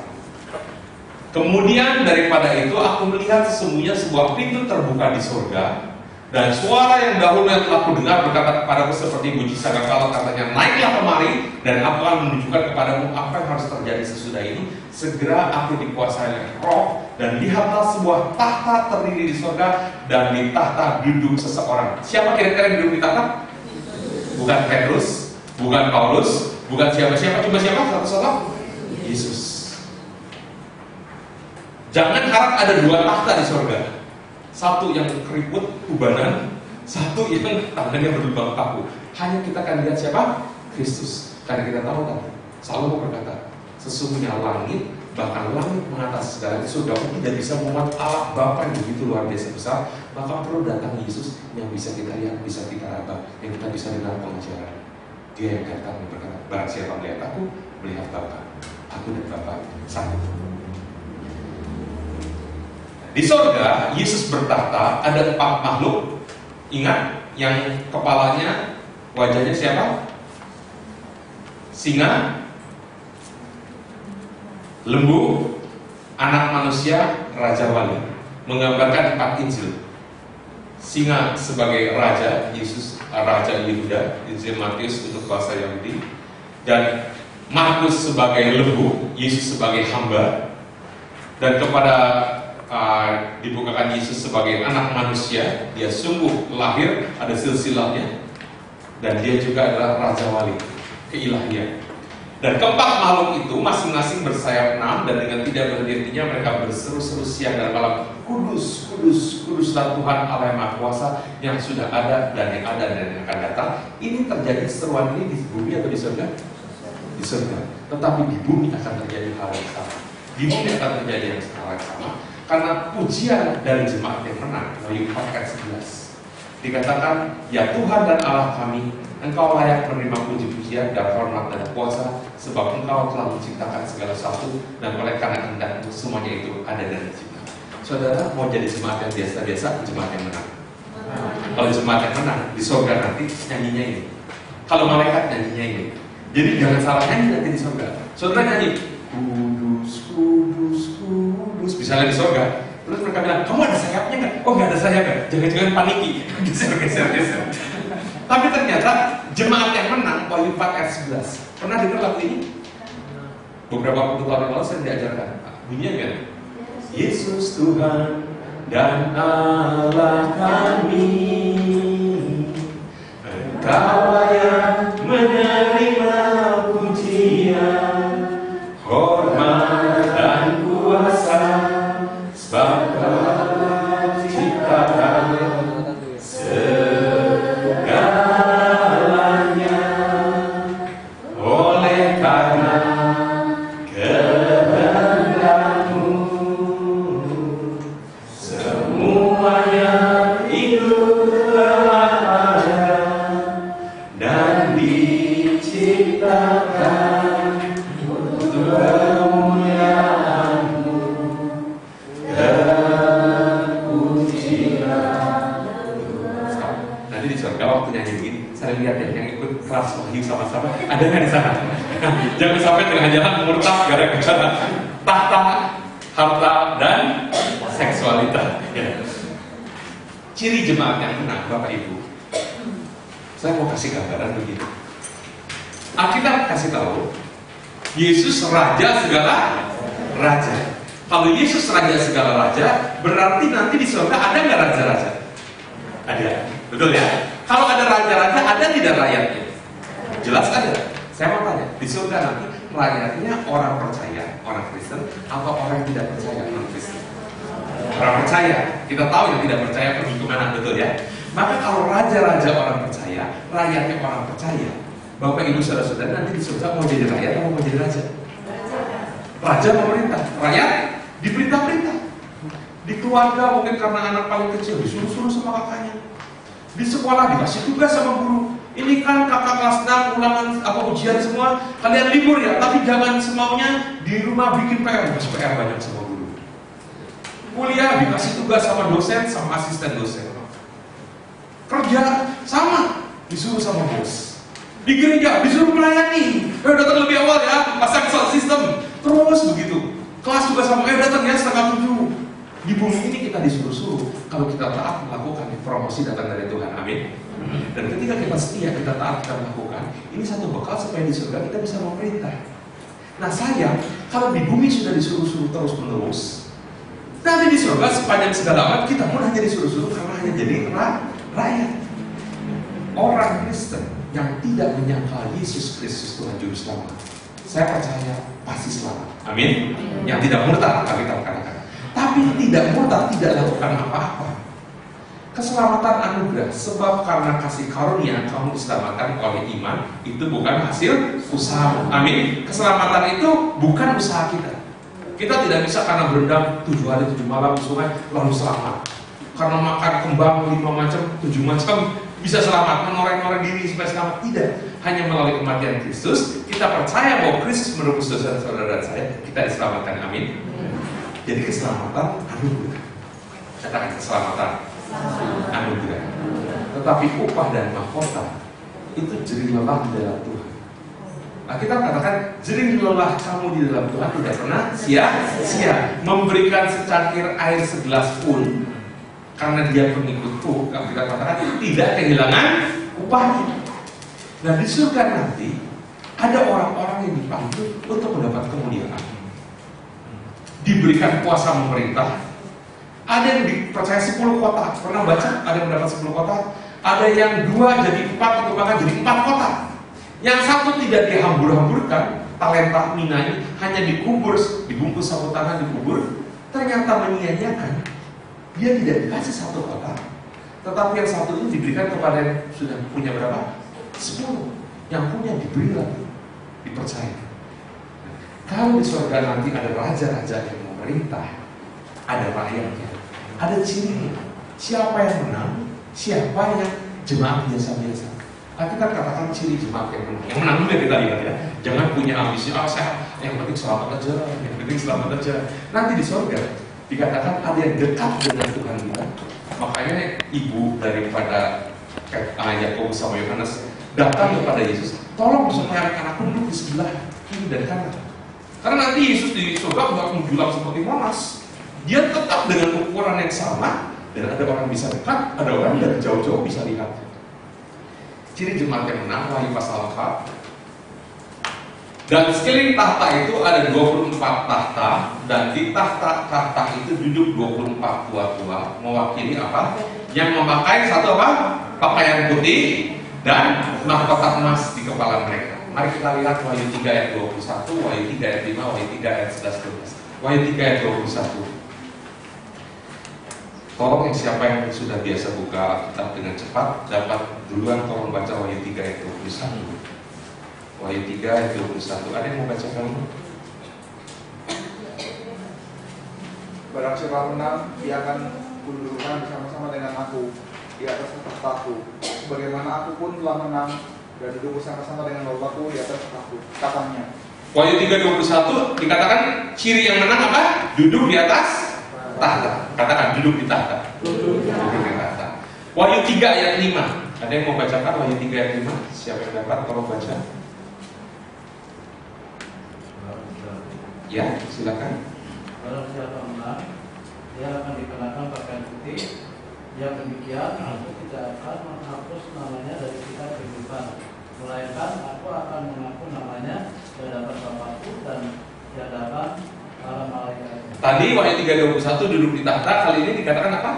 Kemudian daripada itu aku melihat sesungguhnya sebuah pintu terbuka di surga, dan suara yang dahulu yang telah kudengar berkata kepadaku seperti bunyi sangkakala, katanya, naiklah kemari dan aku akan menunjukkan kepadamu apa yang harus terjadi sesudah ini. Segera aku dikuasai oleh Roh, dan lihatlah sebuah tahta terdiri di surga, dan di tahta duduk seseorang. Siapa kira-kira yang duduk di tahta? Bukan Petrus, bukan Paulus, bukan siapa-siapa, cuma siapa? Satu-satu? Yesus. Jangan harap ada 2 tahta di surga. Satu yang keriput, ubanan, satu yang tangannya berlubang paku. Hanya kita akan lihat siapa? Kristus. Karena kita tahu kan, Salomo berkata, sesungguhnya langit, bahkan langit mengatas segala surga pun tidak bisa memuat Allah Bapa yang begitu luar biasa besar. Maka perlu datang Yesus yang bisa kita lihat, bisa kita raba, yang kita bisa dengar pengajaran. Dia yang datang dan berkata, barang siapa melihat aku, melihat Bapa. Aku dan Bapa satu. Di surga, Yesus bertahta, ada 4 makhluk. Ingat, yang kepalanya, wajahnya siapa? Singa, lembu, anak manusia, raja wali. Menggambarkan 4 Injil. Singa sebagai raja, Yesus raja Yehuda, Injil Matius untuk bahasa Yahudi. Dan Markus sebagai lembu, Yesus sebagai hamba. Dan kepada dibukakan Yesus sebagai anak manusia, dia sungguh lahir, ada silsilahnya, dan dia juga adalah Raja Wali, keilahian. Dan keempat makhluk itu masing-masing bersayap 6, dan dengan tidak berhenti-hentinya mereka berseru-seru siang dan malam, Kudus, Kudus, Kuduslah Tuhan Allah yang Maha Kuasa, yang sudah ada dan yang ada dan yang akan datang. Ini terjadi seruan ini di bumi atau di surga? Di surga. Tetapi di bumi akan terjadi hal yang sama. Di bumi akan terjadi hal yang sama, karena pujian dari jemaat yang menang, Wahyu 4 ayat 11. Dikatakan, ya Tuhan dan Allah kami, Engkau layak menerima puji-pujian dan hormat dan kuasa, sebab Engkau telah menciptakan segala sesuatu, dan oleh karena kehendak-Mu semuanya itu ada dan diciptakan. Saudara mau jadi jemaat yang biasa-biasa, jemaat yang menang. Kalau jemaat yang menang di surga nanti nyanyinya ini. Kalau malaikat nyanyinya ini. Jadi jangan salah nyanyi nanti di surga. Saudara nyanyi Kudus, Kudus, Kudus, misalnya di surga. Terus mereka bilang, kamu ada sayapnya nggak? Oh nggak ada sayapnya. Jangan-jangan paniki. Geser. Tapi ternyata jemaat yang menang, Wahyu 4 ayat 11. Pernah dengar lagu ini? Beberapa waktu lalu saya diajarkan. Bunyinya kan? Yesus Tuhan dan Allah kami, Engkau layak menerima pujian, hormat dan kuasa, sebab Kau ciptakan segalanya. Oleh karena kehendak-Mu semuanya itu telah ada dan diciptakan untuk kemuliaan-Mu dan pujian. Nanti di surga waktu nyanyi begini, saya lihat ya yang ikut kelas Wahyu sama-sama ada nggak di sana? Jangan sampai tengah jalan murtad gara-gara tahta, harta, dan seksualitas. Ya. Ciri jemaat yang menang, Bapak Ibu. Saya mau kasih gambaran begini. Alkitab kasih tahu, Yesus raja segala raja. Kalau Yesus raja segala raja, berarti nanti di surga ada nggak raja-raja? Ada, betul ya? Kalau ada raja-raja, ada tidak rakyatnya? Jelas ada. Saya mau tanya, di surga nanti rakyatnya orang percaya, orang Kristen, atau orang yang tidak percaya, non Kristen? Orang percaya. Kita tahu yang tidak percaya pergi kemana, betul ya? Maka kalau raja-raja orang percaya, rakyatnya orang percaya, Bapak Ibu saudara-saudara nanti di surga mau jadi rakyat atau mau jadi raja? Raja memerintah, rakyat diperintah-perintah. Di keluarga mungkin karena anak paling kecil disuruh-suruh sama kakaknya. Di sekolah dikasih tugas sama guru. Ini kan kakak kelas 6 ulangan ujian semua, kalian libur ya, tapi jangan semaunya di rumah bikin PR, dikasih PR banyak sama guru. Kuliah dikasih tugas sama dosen, sama asisten dosen. Kerja sama, disuruh sama bos. Di gereja disuruh melayani, datang lebih awal ya, pasang sound system. Terus begitu. Kelas juga sama, datang ya 6:30. Di bumi ini kita disuruh-suruh, kalau kita taat melakukan promosi datang dari Tuhan, amin. Dan ketika kita setia, kita taat, kita melakukan, ini satu bekal supaya di surga kita bisa memerintah. Nah sayang, kalau di bumi sudah disuruh-suruh terus-menerus, nanti di surga sepanjang segala abad kita pun hanya disuruh-suruh karena hanya jadi rakyat. Orang Kristen yang tidak menyangkal Yesus Kristus Tuhan Juru Selamat, saya percaya pasti selamat, amin. Yang tidak murtad, kita katakan. Tapi tidak murtad, tidak lakukan apa-apa. Keselamatan anugerah, sebab karena kasih karunia kamu diselamatkan oleh iman. Itu bukan hasil usaha, amin. Keselamatan itu bukan usaha kita. Kita tidak bisa karena berendam 7 hari 7 malam di sungai lalu selamat. Karena makan kembang 5 macam 7 macam bisa selamat, menoreh-noreh diri supaya selamat. Tidak, hanya melalui kematian Kristus. Kita percaya bahwa Kristus menebus dosa saudara dan saya, kita diselamatkan, amin. Jadi keselamatan anugerah. Katakan keselamatan anugerah. Tetapi upah dan mahkota itu jerih lelah di dalam Tuhan. Nah, kita katakan jerih lelah kamu di dalam Tuhan tidak pernah sia-sia. Memberikan secangkir air segelas pun karena dia pengikutku, kita katakan tidak kehilangan upahnya. Nah di surga nanti ada orang-orang yang dipanggil untuk mendapat kemuliaan. diberikan kuasa memerintah. Ada yang dipercaya 10 kota. Pernah baca? Ada yang mendapat 10 kota. Ada yang 2 jadi 4 atau bahkan jadi 4 kota. Yang satu tidak dihambur-hamburkan, talenta Mina ini hanya dikubur, dibungkus sapu tangan, dikubur. Ternyata menyia-nyiakan. Dia tidak dikasih 1 kota, tetapi yang satu itu diberikan kepada yang sudah punya berapa? 10. Yang punya diberi lagi, dipercaya. Kalau di surga nanti ada raja-raja yang memerintah, ada rakyatnya, ada cirinya. Siapa yang menang? Siapa yang jemaat biasa-biasa? Tapi kan katakan ciri jemaat yang menang. Yang menang dulu ya kita lihat ya. Jangan punya ambisi, saya yang penting selamat aja, yang penting selamat aja. Nanti di surga dikatakan ada yang dekat dengan Tuhan kita. Makanya ibu daripada Yakobus sama Yohanes datang kepada Yesus, tolong supaya anak-anakku duduk di sebelah kiri dan kanan. Karena nanti Yesus di surga nggak menjulang seperti Monas. Dia tetap dengan ukuran yang sama, dan ada orang bisa dekat, ada orang dari jauh-jauh bisa lihat. Ciri jemaat yang menang, Wahyu pasal 4. Dan sekeliling tahta itu ada 24 tahta, dan di tahta itu duduk 24 tua-tua, mewakili apa? Yang memakai satu apa? Pakaian putih dan mahkota emas di kepala mereka. Mari kita lihat Wahyu 3 ayat 21, Wahyu 3 ayat 5, Wahyu 3 ayat 11-12. Wahyu 3 ayat 21. Tolong yang siapa yang sudah biasa buka kitab dengan cepat, dapat duluan tolong baca Wahyu 3 ayat 21. Wahyu 3 ayat 21. Ada yang mau baca kamu? Barang siapa menang, dia akan kududukkan bersama-sama dengan aku di atas tahtaku. Sebagaimana aku pun telah menang dan duduk bersama-sama dengan Bapakku di atas tahtaku. Katanya. Wahyu 3:21 dikatakan ciri yang menang apa? Duduk di atas tahta. Katakan duduk di tahta. Duduk di tahta. Wahyu 3 ayat 5. Ada yang mau bacakan Wahyu 3 ayat 5? Siapa yang dapat? Tolong baca. Ya, silakan. Barang siapa menang, dia akan dikenakan pakaian putih. Yang demikian, aku tidak akan menghapus namanya dari kitab kehidupan, melainkan aku akan mengaku namanya di hadapan Bapakku dan di hadapan para malaikat. Tadi Wahyu 3:21 duduk di tahta, kali ini dikatakan apa?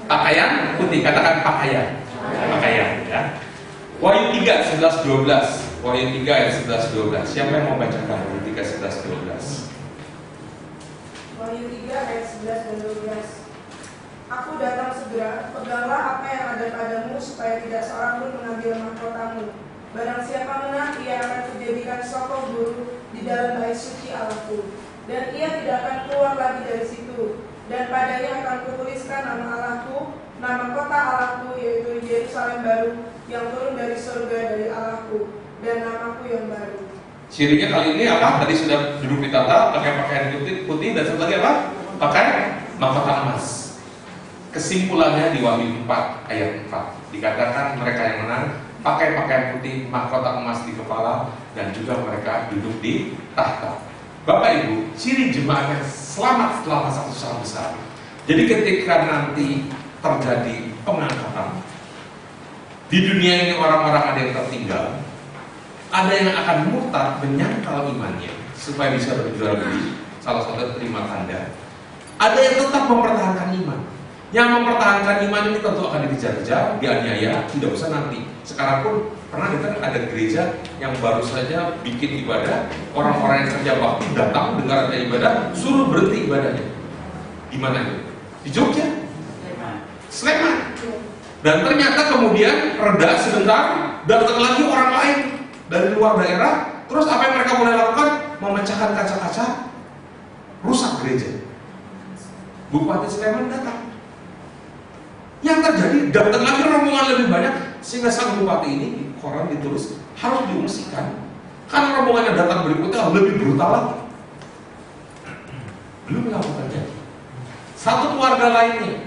Pakaian putih. Katakan pakaian. Pakaian ya. Wahyu 3 11-12. Wahyu 3 ayat 11-12. Siapa yang mau bacakan Wahyu 3 11-12? Wahyu 3 ayat 11 dan 12. Aku datang segera, peganglah apa yang ada padamu supaya tidak seorang pun mengambil mahkotamu. Barang siapa menang, ia akan kujadikan sokong guru di dalam bait suci Allahku, dan ia tidak akan keluar lagi dari situ. Dan padanya akan kutuliskan nama Allahku, nama kota Allahku, yaitu Yerusalem baru yang turun dari surga dari Allahku, dan namaku yang baru. Cirinya kali ini apa? Tadi sudah duduk di tahta, pakai pakaian putih, dan satu lagi apa? Pakai mahkota emas. Kesimpulannya di Wahyu 4 ayat 4 dikatakan mereka yang menang pakai pakaian putih, mahkota emas di kepala, dan juga mereka duduk di tahta. Bapak Ibu, ciri jemaat yang selamat setelah masa susah besar. Jadi ketika nanti terjadi pengangkatan di dunia ini, orang-orang ada yang tertinggal, ada yang akan murtad, menyangkal imannya supaya bisa berjual beli, salah satu terima tanda. Ada yang tetap mempertahankan iman. Yang mempertahankan iman ini tentu akan dikejar-kejar, dianiaya, tidak usah nanti. Sekarang pun pernah kita ada gereja yang baru saja bikin ibadah, orang-orang yang kerja bakti datang dengar ada ibadah, suruh berhenti ibadahnya. Di mana itu? Di Jogja, Sleman. Dan ternyata kemudian reda sebentar, datang lagi orang lain dari luar daerah. Terus apa yang mereka mulai lakukan? Memecahkan kaca-kaca, rusak gereja. Bupati Sleman datang. Yang terjadi, datang lagi rombongan lebih banyak, sehingga sang bupati ini di koran ditulis harus diungsikan karena rombongan yang datang berikutnya lebih brutal lagi. Belum lama terjadi. Satu keluarga lainnya,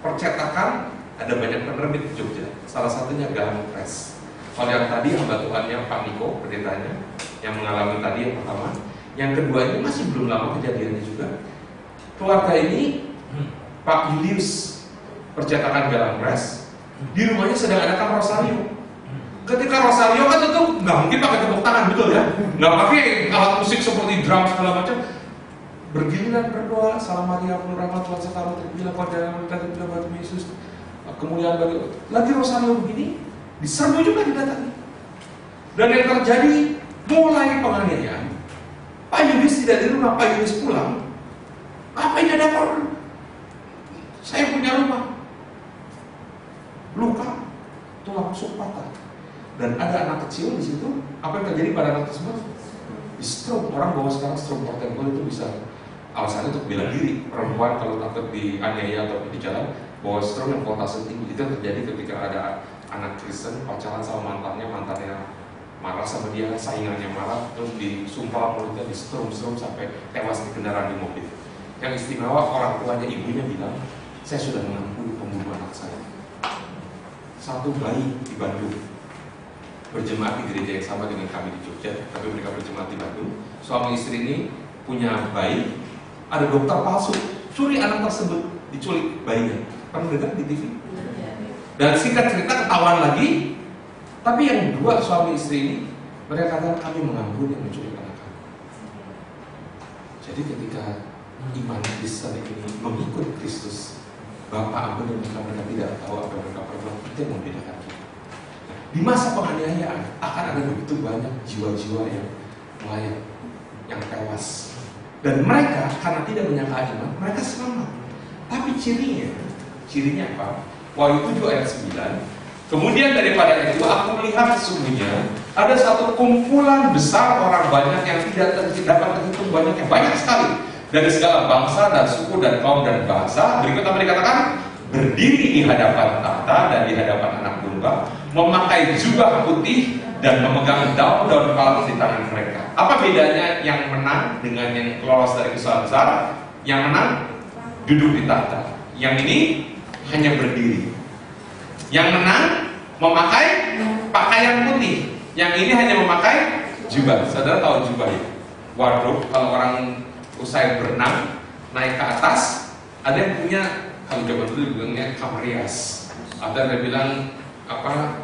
percetakan, ada banyak penerbit di Jogja, salah satunya Galang Press. Kalau yang tadi hamba Tuhannya Pak Niko, pendetanya, yang mengalami tadi yang pertama, yang kedua ini masih belum lama kejadiannya juga. Keluarga ini Pak Julius, percetakan Galang Press, di rumahnya sedang adakan Rosario. Ketika Rosario kan tentu nggak mungkin pakai tepuk tangan, betul ya? Nggak pakai alat musik seperti drum segala macam. bergiliran berdoa, Salam Maria penuh rahmat Tuhan sertamu, terpujilah kau di antara wanita, terpujilah batu Yesus, kemuliaan bagi lagi rosario begini, diserbu juga didatangi. Dan yang terjadi mulai penganiayaan. Pak Yudis tidak di rumah, Pak Yudis pulang. Apa ini ada apa? Saya punya rumah. Luka, tulang rusuk patah. Dan ada anak kecil di situ. Apa yang terjadi pada anak tersebut? Di stroke. Orang bawa sekarang stroke portable itu bisa alasannya untuk bela diri. Perempuan kalau takut dianiaya atau di jalan bawa stroke yang voltase tinggi. Itu yang terjadi ketika ada anak Kristen pacaran sama mantannya marah sama dia, saingannya marah, terus disumpah mulutnya, disetrum-setrum sampai tewas di kendaraan di mobil. Yang istimewa orang tuanya, ibunya bilang, saya sudah mengampuni pembunuh anak saya. Satu bayi di Bandung berjemaat di gereja yang sama dengan kami di Jogja, tapi mereka berjemaat di Bandung. Suami istri ini punya bayi, ada dokter palsu, curi anak tersebut, diculik bayinya. Pernah dengar di TV? Dan singkat cerita ketahuan lagi. Tapi yang dua suami istri ini, mereka katakan kami mengampuni yang menculik anak kami. Jadi ketika iman Kristen ini mengikut Kristus, Bapa ampuni mereka tidak tahu apa yang mereka perbuat, itu yang membedakan kita. Di masa penganiayaan akan ada begitu banyak jiwa-jiwa yang melayang, yang tewas. Dan mereka karena tidak menyangka iman, mereka selamat. Tapi cirinya apa? Wahyu 7 ayat 9. Kemudian daripada itu aku melihat sesungguhnya ada satu kumpulan besar orang banyak yang tidak dapat terhitung banyaknya, banyak sekali dari segala bangsa dan suku dan kaum dan bahasa. Berikut apa dikatakan? Berdiri di hadapan tahta dan di hadapan anak domba, memakai jubah putih dan memegang daun-daun palem di tangan mereka. Apa bedanya yang menang dengan yang lolos dari kesalahan besar? Yang menang duduk di tahta. Yang ini hanya berdiri. Yang menang memakai pakaian putih. Yang ini hanya memakai jubah. Saudara tahu jubah ya? Wardrobe, kalau orang usai berenang naik ke atas, ada yang punya, kalau zaman dulu dibilangnya kamar rias. Ada yang bilang apa?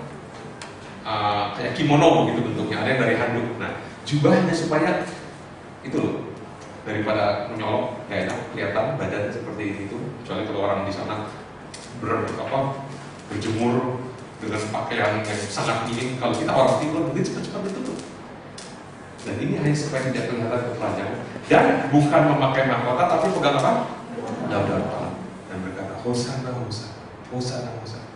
Kayak kimono begitu bentuknya. Ada yang dari handuk. Nah, jubahnya supaya itu loh, daripada menyolok kayak kelihatan badan seperti itu. Kecuali kalau orang di sana berjemur dengan pakaian yang sangat minim. Kalau kita orang timur mungkin cepat-cepat ditutup. Dan ini hanya supaya tidak kelihatan ketelanjangan. Dan bukan memakai mahkota, tapi pegang apa? Daun-daun palem. Dan berkata, Hosana, Hosana, Hosana, Hosana.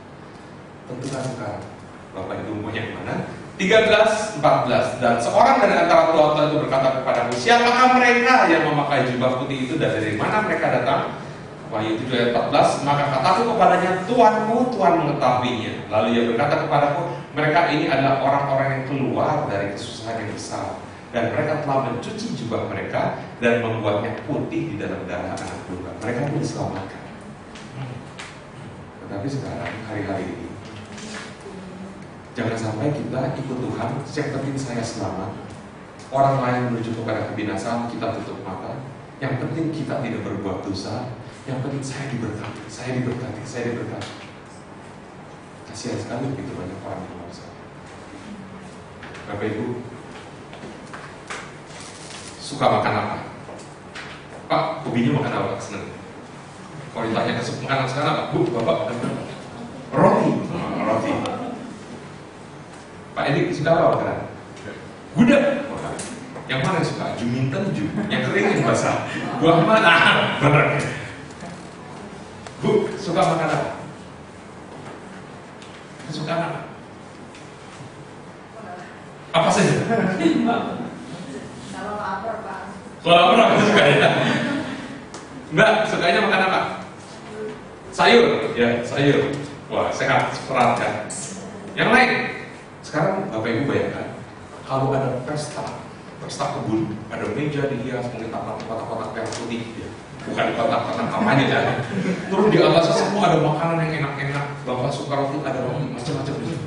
Tentukan sekarang Bapak itu umurnya mana? 13, 14. Dan seorang dari antara tua-tua itu berkata kepadamu, siapakah mereka yang memakai jubah putih itu dan dari mana mereka datang? Wahyu 7 ayat 14, maka kataku kepadanya, Tuanku, Tuhan mengetahuinya. Lalu ia berkata kepadaku, mereka ini adalah orang-orang yang keluar dari kesusahan yang besar. Dan mereka telah mencuci jubah mereka dan membuatnya putih di dalam darah anak domba. Mereka pun diselamatkan. Tetapi sekarang, hari-hari ini, jangan sampai kita ikut Tuhan, yang penting saya selamat. Orang lain menuju kepada kebinasaan, kita tutup mata. Yang penting kita tidak berbuat dosa. Yang penting saya diberkati, saya diberkati, saya diberkati. Kasihan sekali begitu banyak orang di luar sana. Bapak Ibu, suka makan apa? Pak, hobinya makan apa? Senang. Kalau ditanya ke makanan sekarang apa? Bu, Bapak makan apa? Roti. Roti. Pak Edi suka apa makanan? Gudeg. Yang mana yang suka? Juminten, yang kering, yang basah. Buah mana? Bener. Bu, suka makan apa? Suka apa? Apa saja? Kalau lapar, Pak. Kalau lapar apa suka ya? Mbak, sukanya makan apa? Sayur? Ya, sayur. Wah, sehat, serat kan? Yang lain? Sekarang Bapak Ibu bayangkan, kalau ada pesta kebun, ada meja dihias, mungkin kotak-kotak merah putih, ya. Bukan kotak-kotak kampanye ya. Terus di atasnya semua ada makanan yang enak-enak. Bapak suka roti, ada roti macam-macam gitu.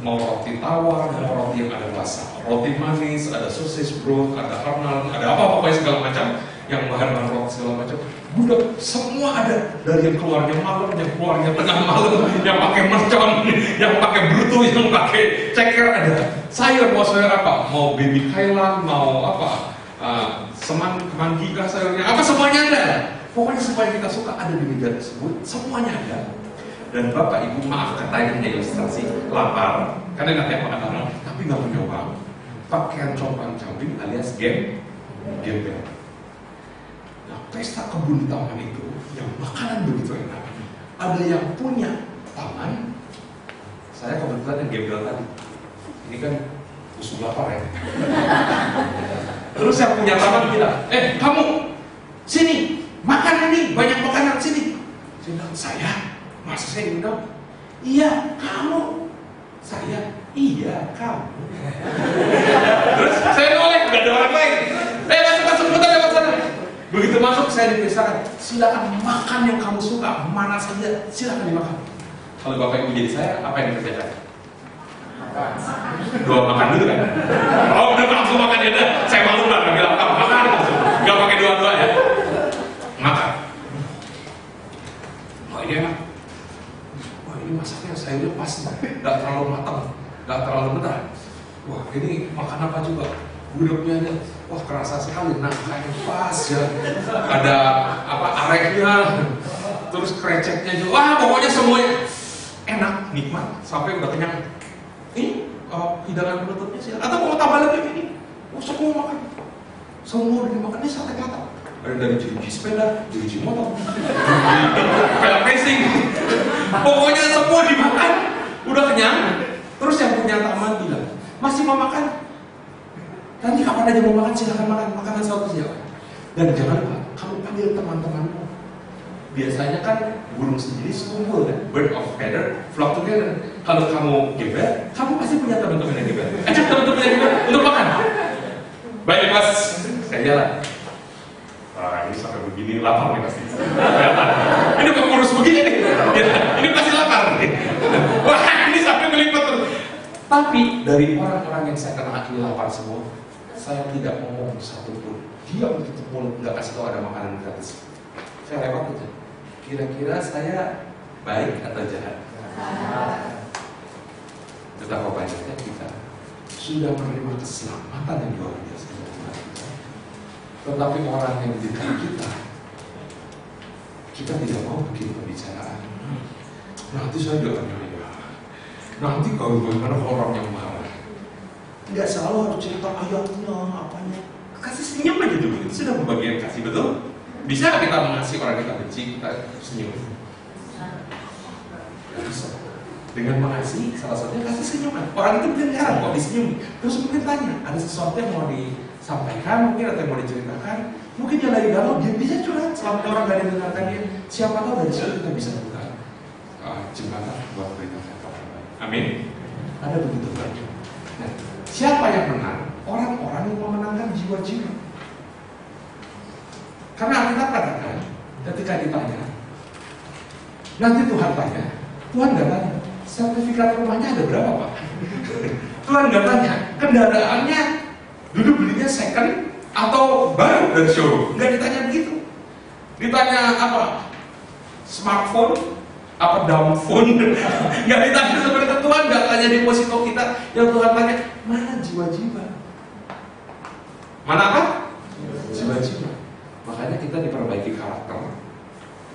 Mau roti tawar, mau roti yang ada rasa, roti manis, ada sosis bro, ada Arnold, ada apa pokoknya segala macam, yang bahan roti segala macam. Budak semua ada, dari yang keluarnya malam, yang keluarnya tengah malam, yang pakai mercon, yang pakai bruto, yang pakai ceker ada. Sayur mau sayur apa? Mau baby kailan, mau apa? semanggi kah sayurnya, apa semuanya ada. Pokoknya supaya kita suka ada di meja tersebut, semuanya ada. Dan Bapak Ibu, maaf katanya ilustrasi, lapar, karena nggak kayak makan orang, tapi nggak punya uang, pakaian compang-camping alias gembel. Nah, pesta kebun taman itu, yang makanan begitu enak, ada yang punya taman. Saya kebetulan yang gembel tadi, ini kan usul lapar ya. Terus yang punya taman bilang, kamu sini, makan ini, banyak makanan sini. Saya bilang, saya? Masa saya diundang? Iya, kamu. Saya? Iya, kamu. Terus saya noleh, nggak ada orang lain. Masuk, putar lewat sana. Begitu masuk, saya diperiksakan. Silakan makan yang kamu suka, mana saja, silakan dimakan. Kalau Bapak Ibu jadi saya, apa yang dikerjakan? Doa makan dulu kan? Oh, udah langsung makan ya, udah. Saya malu lah, nggak bilang kamu makan langsung. Nggak pakai doa-doa ya. Makan. Oh, ini enak. Wah, ini masaknya sayurnya pas, nggak terlalu matang, nggak terlalu mentah. Wah, ini makan apa juga? Gudegnya aja, wah kerasa sekali, nangkanya pas ya. Ada areknya, terus kreceknya juga. Wah, pokoknya semuanya enak, nikmat, sampai udah kenyang. Ini hidangan penutupnya sih. Atau mau tambah lagi ini? Semua makan. Semua udah dimakan. Ini sate kelata. Ada dari jeruji sepeda, jeruji motor, kayak racing. Pokoknya semua dimakan. Udah kenyang. Terus yang punya taman bilang, masih mau makan? Nanti kapan aja mau makan, silahkan makan. Makanan satu siapa? Dan jangan lupa, kamu panggil teman-temanmu. Biasanya kan burung sejenis kumpul kan, bird of feather flock together. Kalau kamu gembel, kamu pasti punya teman-teman yang gembel. Ajak teman-teman yang gembel untuk makan. Baik Mas, saya jalan. Ini sampai begini lapar nih pasti. Ini kok kurus begini nih. Ini pasti lapar nih. Wah, ini sampai meliput terus. Tapi dari orang-orang yang saya kenal ini lapar semua, saya tidak ngomong satu pun. Dia begitu mulut nggak kasih tahu ada makanan gratis. Saya lewat aja. Kira-kira saya baik atau jahat? Betapa banyaknya kita sudah menerima keselamatan yang luar biasa. Tetapi orang yang di dekat kita tidak mau bikin pembicaraan. Nanti saya doanya, nanti kalau bagaimana orang yang marah, nggak selalu harus cerita ayatnya, apanya. Kasih senyum aja dulu, itu sudah pembagian kasih, betul? Bisa kita mengasihi orang kita benci, kita senyum? Gak bisa. Dengan mengasihi, salah satunya kasih senyuman. Orang itu mungkin jarang kok disenyum. Terus mungkin tanya, ada sesuatu yang mau disampaikan, mungkin atau yang mau diceritakan. Mungkin dia lagi galau, dia bisa curhat. Selama orang gak ada yang dengarkan dia, siapa tahu dari situ kita bisa buka jembatan buat beritakan kabar baik. Amin. Ada begitu banyak. Nah, siapa yang menang? Orang-orang yang memenangkan jiwa-jiwa. Karena Alkitab katakan, ketika ditanya, nanti Tuhan tanya, Tuhan gak tanya, sertifikat rumahnya ada berapa Pak? Tuhan gak tanya, kendaraannya dulu belinya second atau baru dari showroom? Gak ditanya begitu. Ditanya apa? Smartphone? Apa dumb phone? Gak ditanya seperti itu. Tuhan gak tanya deposito kita. Yang Tuhan tanya, mana jiwa-jiwa? Mana apa? Jiwa-jiwa. Makanya kita diperbaiki karakter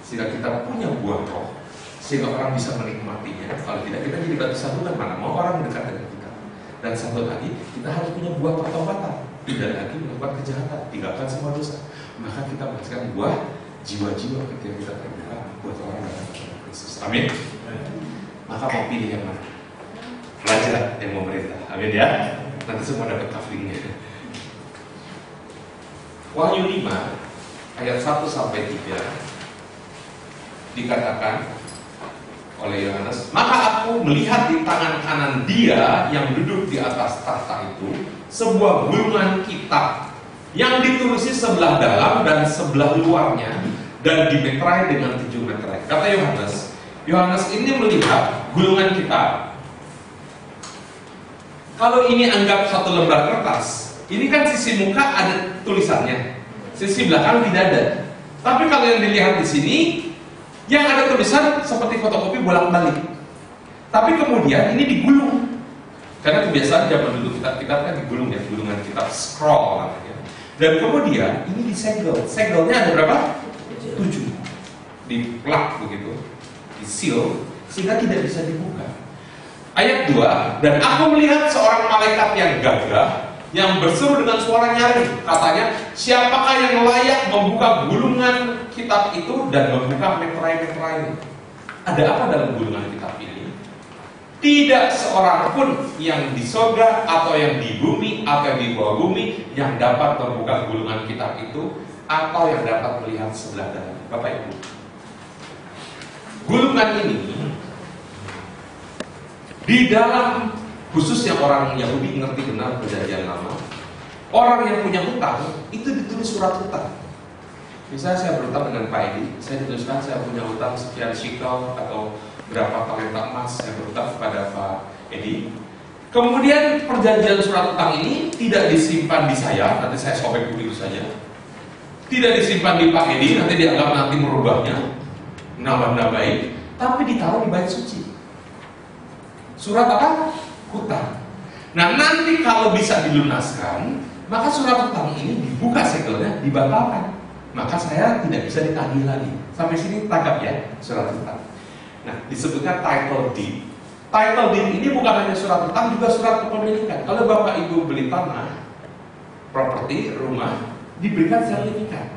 sehingga kita punya buah roh, sehingga orang bisa menikmatinya. Kalau tidak, kita jadi batu sandungan, mana mau orang mendekat dengan kita. Dan satu lagi, kita harus punya buah pertobatan. Tidak lagi melakukan kejahatan, tinggalkan semua dosa. Maka kita menghasilkan buah jiwa-jiwa ketika kita terbuka buat orang dalam Kristus. Amin. Maka mau pilih yang mana? Raja yang memerintah. Amin ya. Nanti semua dapat kaflingnya. Wahyu 5 ayat 1 sampai 3 dikatakan oleh Yohanes, maka aku melihat di tangan kanan dia yang duduk di atas tahta itu sebuah gulungan kitab yang ditulis sebelah dalam dan sebelah luarnya dan dimeterai dengan 7 meterai. Kata Yohanes ini melihat gulungan kitab. Kalau ini anggap satu lembar kertas, ini kan sisi muka ada tulisannya, sisi belakang tidak ada. Tapi kalau yang dilihat di sini, yang ada tulisan seperti fotokopi bolak-balik. Tapi kemudian ini digulung. Karena kebiasaan zaman dulu kitab-kitab kan digulung ya, gulungan kitab scroll namanya. Dan kemudian ini disegel. Segelnya ada berapa? 7. Diplak begitu, disil, sehingga tidak bisa dibuka. Ayat 2, dan aku melihat seorang malaikat yang gagah, yang berseru dengan suara nyaring. Katanya, siapakah yang layak membuka gulungan kitab itu dan membuka meterai-meterai? Ada apa dalam gulungan kitab ini? Tidak seorang pun yang di surga atau yang di bumi atau yang di bawah bumi yang dapat membuka gulungan kitab itu atau yang dapat melihat sebelah dalam. Bapak Ibu, gulungan ini di dalam, khususnya orang Yahudi ngerti benar perjanjian lama, orang yang punya hutang itu ditulis surat hutang. Misalnya saya berhutang dengan Pak Edi, saya dituliskan saya punya hutang sekian shekel atau berapa talenta emas, saya berhutang kepada Pak Edi. Kemudian perjanjian surat hutang ini tidak disimpan di saya, nanti saya sobek begitu saja. Tidak disimpan di Pak Edi, nanti dianggap nanti merubahnya, nambah-nambahin, tapi ditaruh di bait suci. Surat apa? Hutang. Nah, nanti kalau bisa dilunaskan, maka surat hutang ini dibuka segelnya, dibatalkan. Maka saya tidak bisa ditagih lagi. Sampai sini tangkap ya, surat hutang. Nah, disebutnya title deed. Title deed ini bukan hanya surat hutang, juga surat kepemilikan. Kalau Bapak Ibu beli tanah, properti, rumah, diberikan sertifikat.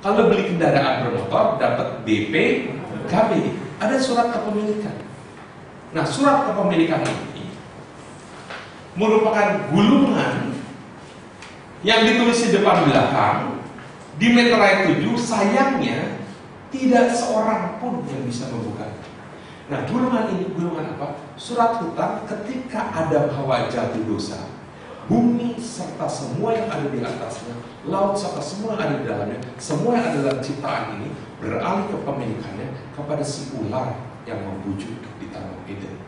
Kalau beli kendaraan bermotor, dapat BPKB. Ada surat kepemilikan. Nah, surat kepemilikan ini merupakan gulungan yang ditulis di depan belakang, di meterai 7, sayangnya tidak seorang pun yang bisa membuka. Nah, gulungan ini, gulungan apa? Surat hutang ketika Adam Hawa jatuh dosa, bumi serta semua yang ada di atasnya, laut serta semua yang ada di dalamnya, semua yang ada dalam ciptaan ini beralih kepemilikannya kepada si ular yang membujuk di Taman Eden.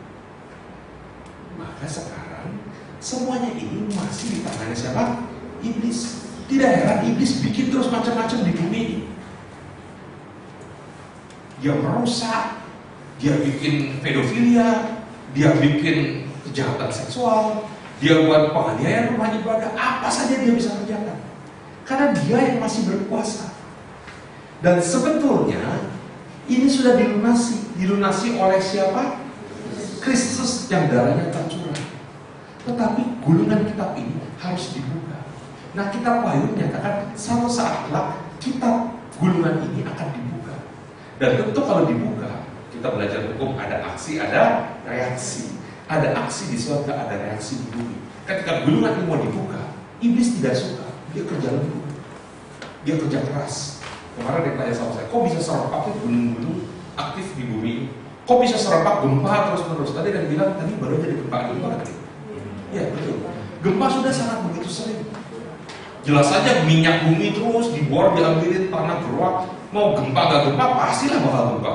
Maka sekarang semuanya ini masih di tangannya siapa? Iblis. Tidak heran iblis bikin terus macam-macam di bumi ini. Dia merusak, dia bikin pedofilia, dia bikin kejahatan seksual, dia buat penganiayaan rumah ibadah, apa saja dia bisa kerjakan. Karena dia yang masih berkuasa. Dan sebetulnya ini sudah dilunasi oleh siapa? Kristus yang darahnya tercurah. Tetapi gulungan kitab ini harus dibuka. Nah, kitab Wahyu menyatakan suatu saat kelak kitab gulungan ini akan dibuka. Dan tentu kalau dibuka, kita belajar hukum, ada aksi, ada reaksi. Ada aksi di surga, ada reaksi di bumi. Ketika gulungan ini mau dibuka, iblis tidak suka. Dia kerja lembut, dia kerja keras. Kemarin dia tanya sama saya, kok bisa serempak gunung-gunung aktif di bumi? Kok bisa serempak gempa terus-menerus? Tadi kan bilang, tadi baru jadi gempa tadi. Ya betul. Gempa sudah sangat begitu sering. Jelas saja minyak bumi terus dibor, diambilin tanah gerak. Mau gempa gak gempa, pastilah bakal gempa.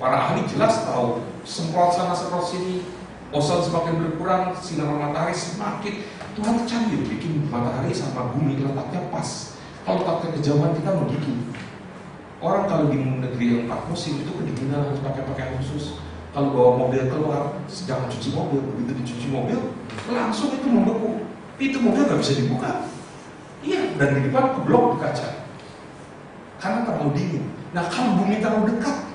Para ahli jelas tahu, semprot sana semprot sini, ozon semakin berkurang, sinar matahari semakin. Tuhan canggih bikin matahari sama bumi letaknya pas. Kalau letaknya kejauhan kita menggigil. Orang kalau di negeri yang 4 musim itu kedinginan harus pakai pakaian khusus. Kalau bawa mobil keluar, jangan cuci mobil. Begitu dicuci mobil, langsung itu membeku. Itu mobil nggak bisa dibuka. Iya, dan di depan keblok di kaca. Karena terlalu dingin. Nah, kalau bumi terlalu dekat,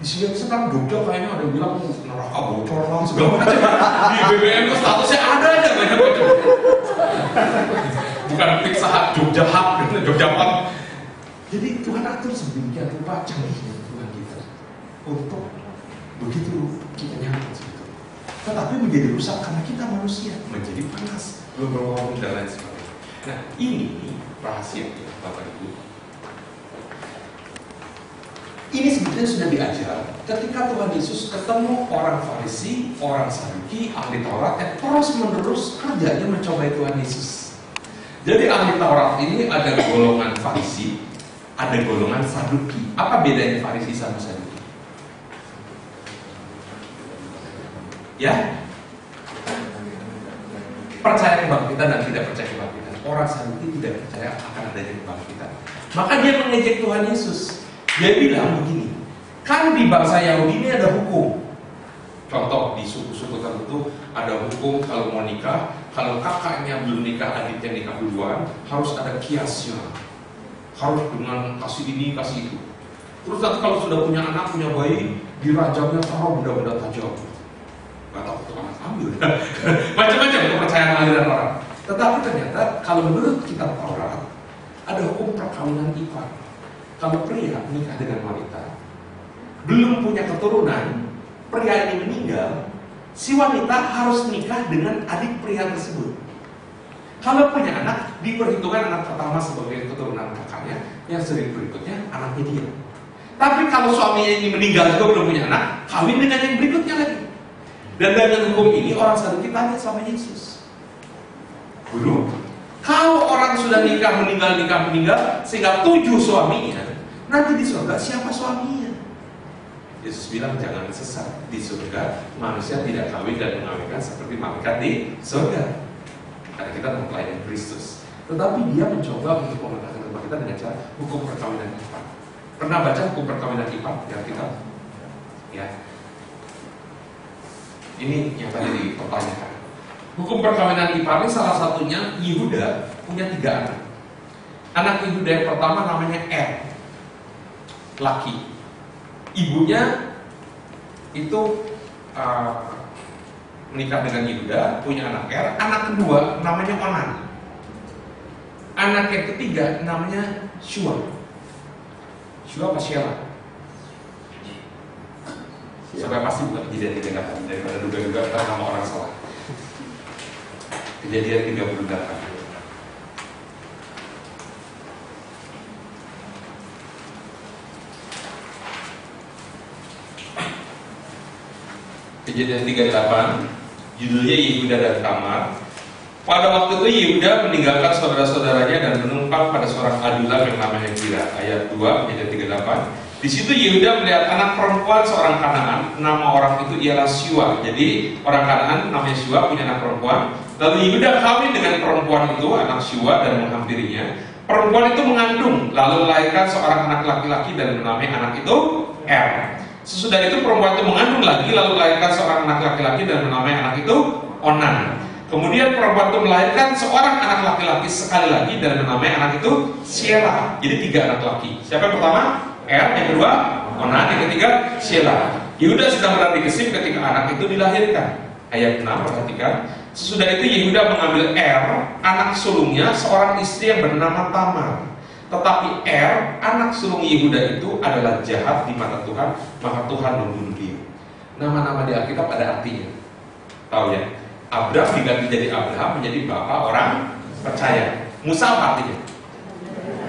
di sini sekarang Jogja kayaknya ada yang bilang neraka bocor lah segala macam. Di BBM itu statusnya ada aja banyak macam. Bukan Pizza Hut, Jogja Hut, Jogja Hut. Jadi Tuhan atur sedemikian rupa canggihnya Tuhan kita untuk begitu kita nyaman segitu. Tetapi menjadi rusak karena kita manusia, menjadi panas, global warming dan lain sebagainya. Nah, ini rahasia ya, Bapak Ibu. Ini sebetulnya sudah diajar ketika Tuhan Yesus ketemu orang Farisi, orang Saduki, ahli Taurat yang terus-menerus kerjanya mencobai Tuhan Yesus. Jadi ahli Taurat ini ada golongan Farisi, ada golongan Saduki. Apa bedanya Farisi sama Saduki? Ya, percaya kebangkitan dan tidak percaya kebangkitan. Orang Saduki tidak percaya akan adanya kebangkitan. Maka dia mengejek Tuhan Yesus. Dia bilang begini, kan di bangsa Yahudi ini ada hukum. Contoh di suku-suku tertentu ada hukum kalau mau nikah, kalau kakaknya belum nikah, adiknya nikah duluan, harus ada kiasnya, harus dengan kasih ini, kasih itu. Terus nanti kalau sudah punya anak, punya bayi, dirajamnya taruh benda-benda tajam. Gak tahu itu anak ambil. Macam-macam kepercayaan aliran orang. Tetapi ternyata kalau menurut kitab Taurat, ada hukum perkawinan ipar. Kalau pria menikah dengan wanita, belum punya keturunan, pria ini meninggal, si wanita harus nikah dengan adik pria tersebut. Kalau punya anak, diperhitungkan anak pertama sebagai keturunan kakaknya, yang sering berikutnya anaknya dia. Tapi kalau suaminya ini meninggal juga belum punya anak, kawin dengan yang berikutnya lagi. Dan dengan hukum ini orang Saduki tanya sama Yesus, Guru, kalau orang sudah nikah meninggal sehingga 7 suaminya, nanti di surga siapa suaminya? Yesus bilang jangan sesat, di surga manusia tidak kawin dan mengawinkan seperti malaikat di surga. Karena kita mempelajari Kristus. Tetapi dia mencoba untuk memecahkan kepada kita dengan cara hukum perkawinan ipar. Pernah baca hukum perkawinan ipar di Alkitab? Ya. Ini yang tadi dipertanyakan. Hukum perkawinan ipar ini salah satunya Yehuda punya 3 anak. Anak Yehuda yang pertama namanya laki. Ibunya itu menikah dengan Yehuda, punya anak Anak kedua namanya Onan. Anak yang ketiga namanya Shua. Shua apa Shelah? Supaya pasti bukan kejadian 38 daripada duga-duga nama orang salah. Kejadian 38. Kejadian 38, judulnya Yehuda dan Tamar. Pada waktu itu Yehuda meninggalkan saudara-saudaranya dan menumpang pada seorang adulam yang namanya Hira. Ayat 2, kejadian 38. Di situ Yehuda melihat anak perempuan seorang Kanaan, nama orang itu ialah Shua. Jadi orang Kanaan namanya Shua punya anak perempuan. Lalu Yehuda kawin dengan perempuan itu, anak Shua, dan menghampirinya. Perempuan itu mengandung, lalu melahirkan seorang anak laki-laki dan menamai anak itu Sesudah itu perempuan itu mengandung lagi, lalu melahirkan seorang anak laki-laki dan menamai anak itu Onan. Kemudian perempuan itu melahirkan seorang anak laki-laki sekali lagi dan menamai anak itu Shelah. Jadi 3 anak laki. Siapa yang pertama? Yang kedua Onan, yang ketiga Shelah. Yehuda sedang berada di Kesib ketika anak itu dilahirkan. Ayat 6, perhatikan. Sesudah itu Yehuda mengambil anak sulungnya, seorang istri yang bernama Tamar. Tetapi anak sulung Yehuda itu adalah jahat di mata Tuhan, maka Tuhan membunuh dia. Nama-nama di Alkitab ada artinya. Tahu ya? Abraham diganti jadi Abraham menjadi bapak orang percaya. Musa apa artinya?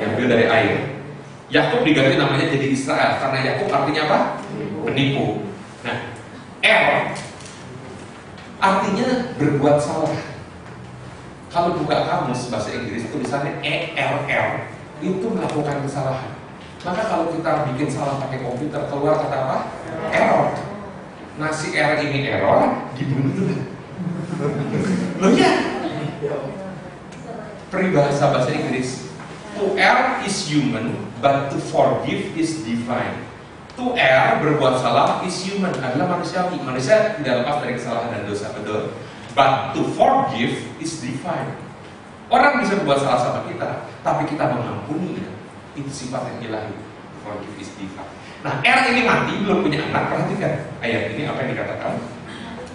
Diambil dari air. Yakub diganti namanya jadi Israel karena Yakub artinya apa? Penipu. Nah, artinya berbuat salah. Kalau buka kamus bahasa Inggris tulisannya ERR, itu melakukan kesalahan. Maka kalau kita bikin salah pakai komputer, keluar kata apa? Error. Nah si ini error, dibunuh. Loh ya? Peribahasa bahasa Inggris, to err is human, but to forgive is divine. To err, berbuat salah, is human, adalah manusiawi. Manusia tidak lepas dari kesalahan dan dosa, betul. But to forgive is divine. Orang bisa berbuat salah sama kita, tapi kita mengampuninya. Itu sifat yang ilahi. Forgive is divine. Nah, ini mati, belum punya anak. Perhatikan ayat ini apa yang dikatakan.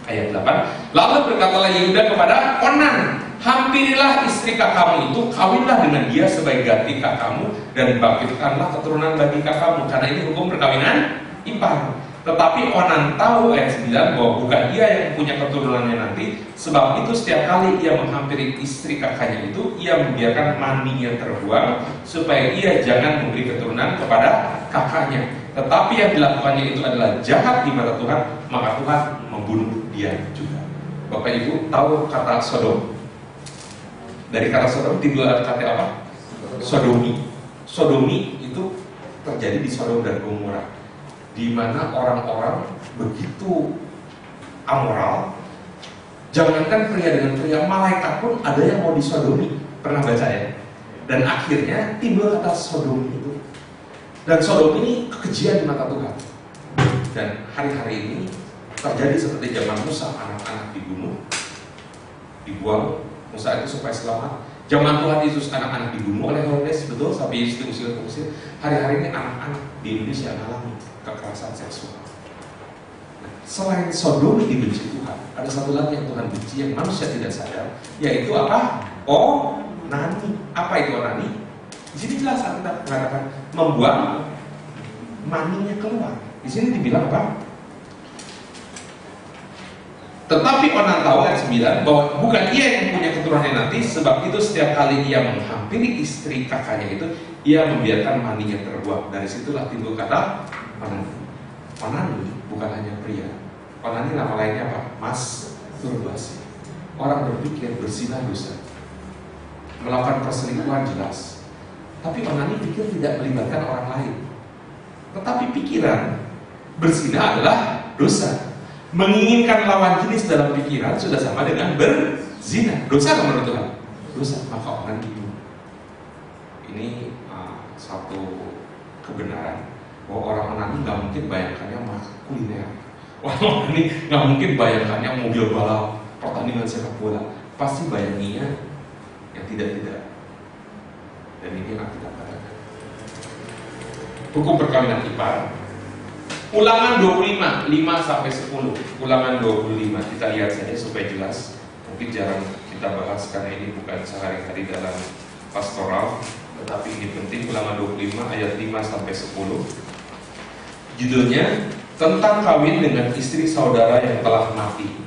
Ayat 8. Lalu berkatalah Yehuda kepada Onan, hampirilah istri kakakmu itu, kawinlah dengan dia sebagai ganti kakakmu, dan bangkitkanlah keturunan bagi kakakmu. Karena ini hukum perkawinan ipar. Tetapi Onan tahu ayat 9 bahwa bukan ia yang punya keturunannya nanti. Sebab itu setiap kali ia menghampiri istri kakaknya itu, ia membiarkan maninya terbuang supaya ia jangan memberi keturunan kepada kakaknya. Tetapi yang dilakukannya itu adalah jahat di mata Tuhan, maka Tuhan membunuh dia juga. Bapak Ibu tahu kata Sodom? Dari kata Sodom timbul kata apa? Sodomi. Sodomi itu terjadi di Sodom dan Gomora, di mana orang-orang begitu amoral. Jangankan pria dengan pria, malaikat pun ada yang mau disodomi. Pernah baca ya? Dan akhirnya timbul kata Sodom itu. Dan Sodom ini kekejian di mata Tuhan. Dan hari-hari ini terjadi seperti zaman Musa, anak-anak dibunuh, dibuang Musa itu supaya selamat. Zaman Tuhan Yesus anak-anak dibunuh oleh Herodes, betul, sampai Yesus diusir ke Mesir. Hari-hari ini anak-anak di Indonesia mengalami kekerasan seksual. Nah, selain Sodom dibenci Tuhan, ada satu lagi yang Tuhan benci yang manusia tidak sadar, yaitu apa? Onani. Apa itu onani? Di sini jelas kita mengatakan membuang maninya keluar. Di sini dibilang apa? Tetapi Onan tahu ayat 9 bahwa bukan ia yang punya keturunan nanti, sebab itu setiap kali ia menghampiri istri kakaknya itu, ia membiarkan maninya terbuang. Dari situlah timbul kata onani. Onani bukan hanya pria. Onani nama lainnya apa? Masturbasi. Orang berpikir berzina dosa, melakukan perselingkuhan jelas. Tapi onani pikir tidak melibatkan orang lain. Tetapi pikiran berzina adalah dosa. Menginginkan lawan jenis dalam pikiran sudah sama dengan berzina. Dosa kan menurut Tuhan? Dosa. Maka orang itu. Ini satu kebenaran bahwa orang onani nggak mungkin bayangkannya kuliner. Orang onani nggak mungkin bayangkannya mobil balap, pertandingan sepak bola. Pasti bayanginya yang tidak-tidak. Dan ini yang kita katakan. Hukum perkawinan ipar. Ulangan 25, 5-10. Ulangan 25, kita lihat saja supaya jelas. Mungkin jarang kita bahas karena ini bukan sehari-hari dalam pastoral, tetapi ini penting. Ulangan 25 ayat 5-10. Judulnya tentang kawin dengan istri saudara yang telah mati.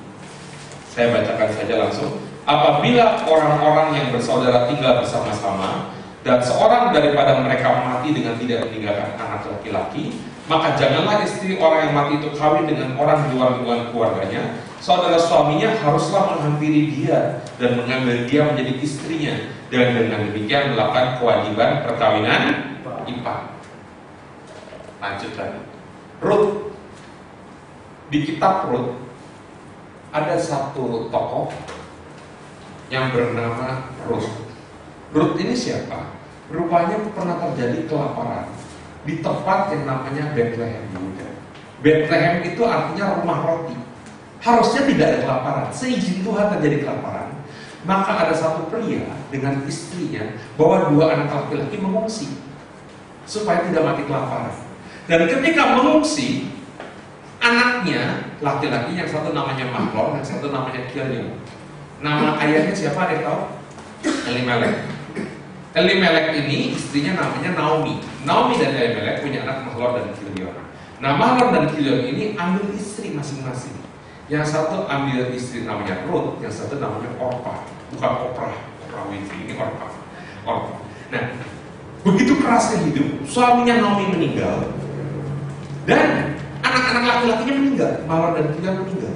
Saya bacakan saja langsung. Apabila orang-orang yang bersaudara tinggal bersama-sama dan seorang daripada mereka mati dengan tidak meninggalkan anak laki-laki, maka janganlah istri orang yang mati itu kawin dengan orang di luar lingkungan keluarganya. Saudara suaminya haruslah menghampiri dia dan mengambil dia menjadi istrinya, dan dengan demikian melakukan kewajiban perkawinan ipar. Lanjut lagi. Rut. Di kitab Rut ada satu tokoh yang bernama Rut. Rut ini siapa? Rupanya pernah terjadi kelaparan di tempat yang namanya Bethlehem, Yehuda. Bethlehem itu artinya rumah roti. Harusnya tidak ada kelaparan. Seizin Tuhan terjadi kelaparan, maka ada satu pria dengan istrinya bawa dua anak laki-laki mengungsi supaya tidak mati kelaparan. Dan ketika mengungsi, anaknya laki-laki yang satu namanya Mahlon dan satu namanya Kilion. Nama ayahnya siapa? Ada yang tahu? Elimelek. Elimelek ini istrinya namanya Naomi. Naomi dan Elimelek punya anak Mahlon dan Kilion. Nah, Mahlon dan Kilion ini ambil istri masing-masing. Yang satu ambil istri namanya Rut, yang satu namanya Orpa. Bukan Oprah Winfrey, ini Orpa. Nah, begitu kerasnya hidup, suaminya Naomi meninggal dan anak-anak laki-lakinya meninggal, Mahlon dan Kilion meninggal.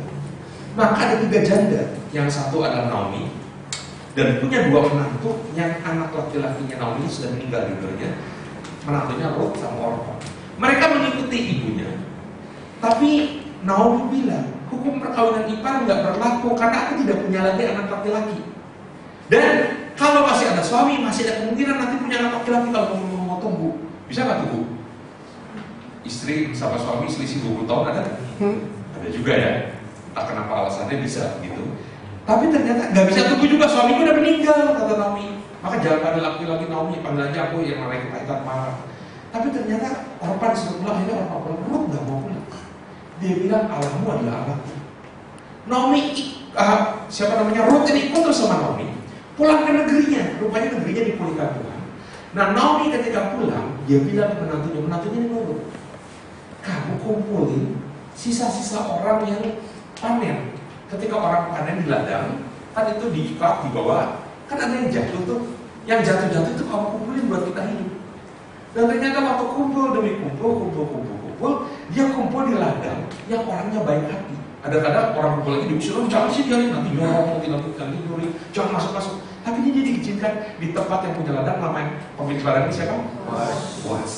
Maka ada tiga janda. Yang satu adalah Naomi, dan punya dua menantu yang anak laki-lakinya Naomi sudah meninggal dulunya. Menantunya Rut sama Orpa. Mereka mengikuti ibunya. Tapi Naomi bilang, hukum perkawinan ipar nggak berlaku karena aku tidak punya lagi anak laki-laki. Dan kalau masih ada suami, masih ada kemungkinan nanti punya anak laki-laki kalau mau tunggu. Bisa nggak tunggu? Istri sama suami selisih 20 tahun ada? Ada juga ya. Tak kenapa alasannya bisa gitu. Tapi ternyata nggak bisa tunggu juga, suamiku udah meninggal, kata Naomi. Maka jangan pada laki-laki Naomi, panggil aja aku yang mereka kaitan marah. Tapi ternyata Orpa disuruh pulang, akhirnya Orpa pulang, Rut nggak mau pulang. Dia bilang Allahmu adalah Allahku. Naomi, siapa namanya Rut ini ikut terus sama Naomi, pulang ke negerinya. Rupanya negerinya dipulihkan Tuhan. Nah, Naomi ketika pulang, dia bilang ke menantunya ini nurut. Kamu kumpulin sisa-sisa orang yang panen. Ketika orang panen di ladang, kan itu diikat di bawah, kan ada yang jatuh tuh. Yang jatuh-jatuh itu kamu kumpulin buat kita hidup. Dan ternyata waktu kumpul demi kumpul, dia kumpul di ladang yang orangnya baik hati. Ada kadang orang kumpul lagi disuruh jangan sih dia nanti nyorong, nanti nyuri, jangan masuk. Tapi ini dia diizinkan di tempat yang punya ladang, namanya pemilik ladang ini siapa? Boas.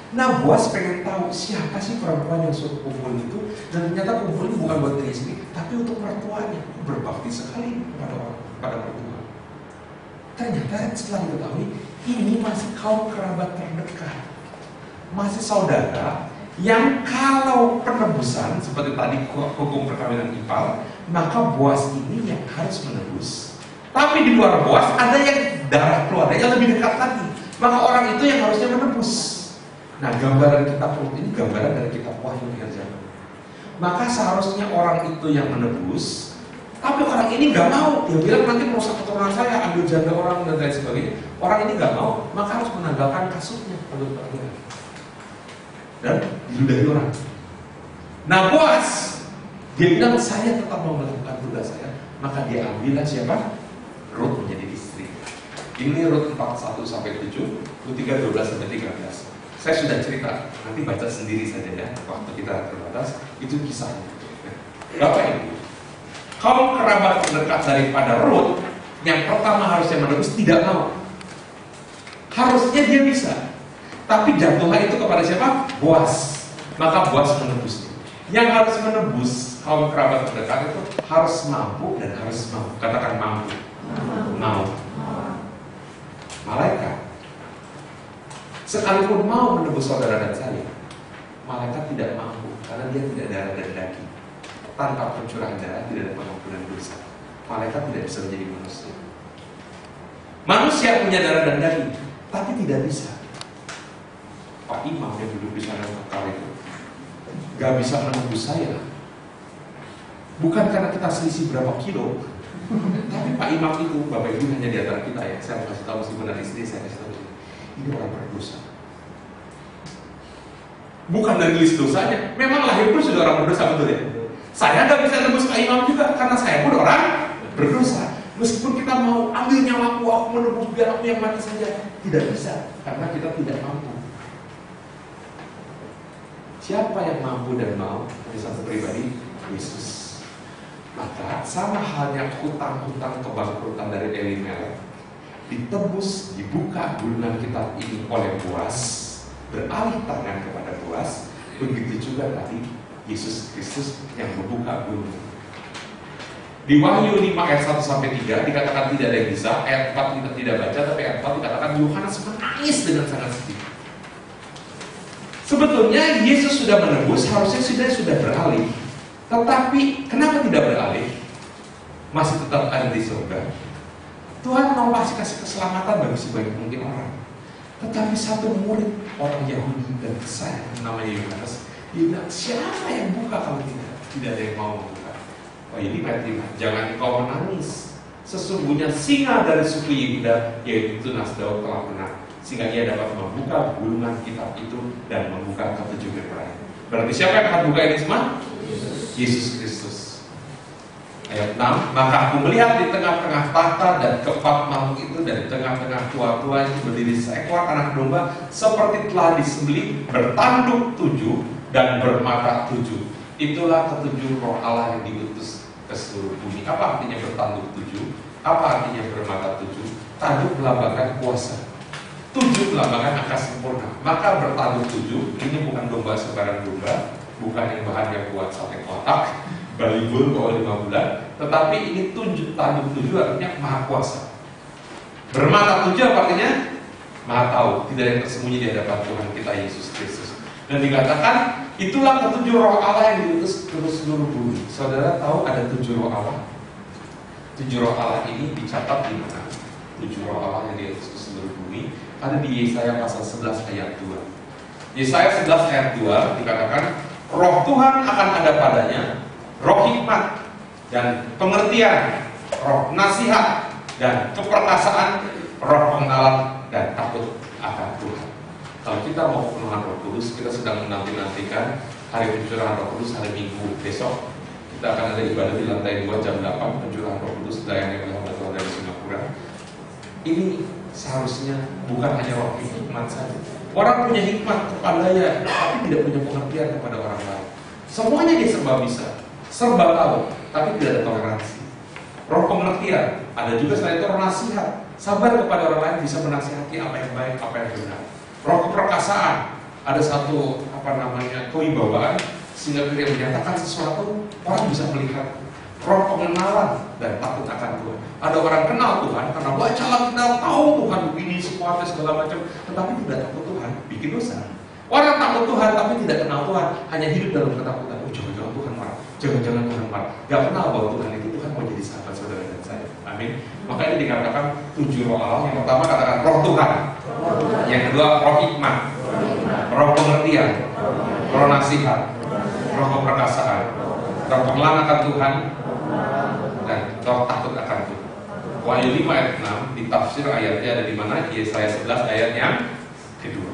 Nah, Boas pengen tahu siapa sih perempuan yang suruh kumpul itu, dan ternyata kumpul ini bukan buat diri sendiri, tapi untuk mertuanya. Berbakti sekali pada mertua. Ternyata setelah diketahui, ini masih kaum kerabat terdekat, masih saudara yang kalau penebusan seperti tadi hukum perkawinan ipar, maka Boas ini yang harus menebus. Tapi di luar Boas ada yang darah keluarga yang lebih dekat lagi, maka orang itu yang harusnya menebus. Nah, gambaran kitab Rut ini gambaran dari kitab Wahyu akhir zaman. Maka seharusnya orang itu yang menebus, tapi orang ini nggak mau. Dia bilang nanti merusak keturunan saya, ambil janda orang dan lain sebagainya. Orang ini nggak mau, maka harus menanggalkan kasusnya dan diludahi orang. Nah, Boas dia bilang saya tetap mau melakukan tugas saya, maka dia ambillah siapa? Rut menjadi istri. Ini Rut 41 sampai 7, Rut 3 12 sampai 13. Saya sudah cerita, nanti baca sendiri saja ya, waktu kita terbatas. Itu kisahnya. Bapak Ibu, kaum kerabat terdekat daripada Rut yang pertama harusnya menebus tidak mau. Harusnya dia bisa, tapi jatuhlah itu kepada siapa? Boas. Maka Boas menebusnya. Yang harus menebus kaum kerabat terdekat itu harus mampu dan harus mau. Katakan mampu. Mau. Malaikat sekalipun mau menebus saudara dan saya, malaikat tidak mampu karena dia tidak darah dan daging. Tanpa pencurahan darah tidak ada pengampunan dosa. Malaikat tidak bisa menjadi manusia. Manusia punya darah dan daging, tapi tidak bisa. Pak Imam yang duduk di sana kekal itu gak bisa menebus saya. Bukan karena kita selisih berapa kilo, tapi Pak Imam itu, Bapak Ibu hanya di antara kita ya. Saya mau kasih tahu meskipun dari istri saya kasih tahu ini orang berdosa. Bukan dari list dosanya, memang lahir pun sudah orang berdosa, betul ya. Saya nggak bisa tembus Pak Imam juga karena saya pun orang berdosa. Meskipun kita mau ambil nyawaku, aku menebus biar aku yang mati saja, tidak bisa karena kita tidak mampu. Siapa yang mampu dan mau? Ada satu pribadi, Yesus. Maka sama halnya hutang-hutang kebangkrutan dari Elimelek ditebus, dibuka gulungan kitab ini oleh Boas, beralih tangan kepada Boas. Begitu juga tadi Yesus Kristus yang membuka gulungan. Di Wahyu 5 ayat 1 sampai 3 dikatakan tidak ada yang bisa. Ayat 4 kita tidak baca, tapi ayat 4 dikatakan Yohanes menangis dengan sangat sedih. Sebetulnya Yesus sudah menebus, harusnya sudah beralih. Tetapi kenapa tidak beralih? Masih tetap ada di surga. Tuhan mau kasih keselamatan bagi sebanyak mungkin orang. Tetapi satu murid orang Yahudi dan saya namanya Yohanes, dia bilang, siapa yang buka kalau tidak? Tidak ada yang mau membuka. Oh, ini berarti jangan kau menangis. Sesungguhnya singa dari suku Yehuda, yaitu Tunas Daud, telah menang, sehingga ia dapat membuka gulungan kitab itu dan membuka ketujuh gerbang. Berarti siapa yang akan buka ini semua? Yesus Kristus. Ayat 6, maka aku melihat di tengah-tengah tahta dan keempat makhluk itu, dan di tengah-tengah tua-tua itu berdiri seekor anak domba seperti telah disembelih, bertanduk 7 dan bermata 7. Itulah ketujuh roh Allah yang diutus ke seluruh bumi. Apa artinya bertanduk 7? Apa artinya bermata 7? Tanduk melambangkan kuasa, 7 melambangkan angka sempurna. Maka bertanduk 7 ini bukan domba sembarang domba, bukan yang bahannya buat sate kotak, balibul bawah 5 bulan, tetapi ini tanduk 7 artinya maha kuasa. Bermata 7 artinya maha tahu, tidak ada yang tersembunyi di hadapan Tuhan kita Yesus Kristus. Dan dikatakan itulah ketujuh roh Allah yang diutus ke seluruh bumi. Saudara tahu ada 7 roh Allah? 7 roh Allah ini dicatat di mana? 7 roh Allah yang diutus ke seluruh bumi ada di Yesaya pasal 11 ayat 2. Yesaya 11 ayat 2 dikatakan roh Tuhan akan ada padanya, roh hikmat dan pengertian, roh nasihat dan keperkasaan, roh pengenalan dan takut akan Tuhan. Kalau kita mau penuhan Roh Kudus, kita sedang menanti-nantikan hari pencurahan Roh Kudus hari Minggu besok. Kita akan ada ibadah di lantai 2 jam 8, pencurahan Roh Kudus dilayani oleh hamba Tuhan dari Singapura. Ini seharusnya bukan hanya roh hikmat saja. Orang punya hikmat, kepandaian, tapi tidak punya pengertian kepada orang lain. Semuanya dia serba bisa, serba tahu, tapi tidak ada toleransi. Roh pengertian, ada juga selain itu roh nasihat, sabar kepada orang lain, bisa menasihati apa yang baik, apa yang benar. Roh keperkasaan, ada satu kewibawaan, sehingga ketika menyatakan sesuatu orang bisa melihat. Roh pengenalan dan takut akan Tuhan. Ada orang kenal Tuhan karena baca Alkitab, tahu Tuhan begini semuanya segala macam, tetapi tidak takut Tuhan, bikin dosa. Orang takut Tuhan tapi tidak kenal Tuhan, hanya hidup dalam ketakutan. Oh, jangan-jangan Tuhan marah. Jangan-jangan Tuhan marah. Gak kenal bahwa Tuhan itu Tuhan mau jadi sahabat saudara dan saya. Amin. Makanya dikatakan 7 roh Allah. Yang pertama katakan roh Tuhan. Yang kedua roh hikmat, roh pengertian, roh nasihat, roh keperkasaan, roh pengenalan akan Tuhan, dan roh takut akan Tuhan. Wahyu 5 ayat 6 ditafsir ayatnya ada di mana? Yesaya 11 ayat yang kedua.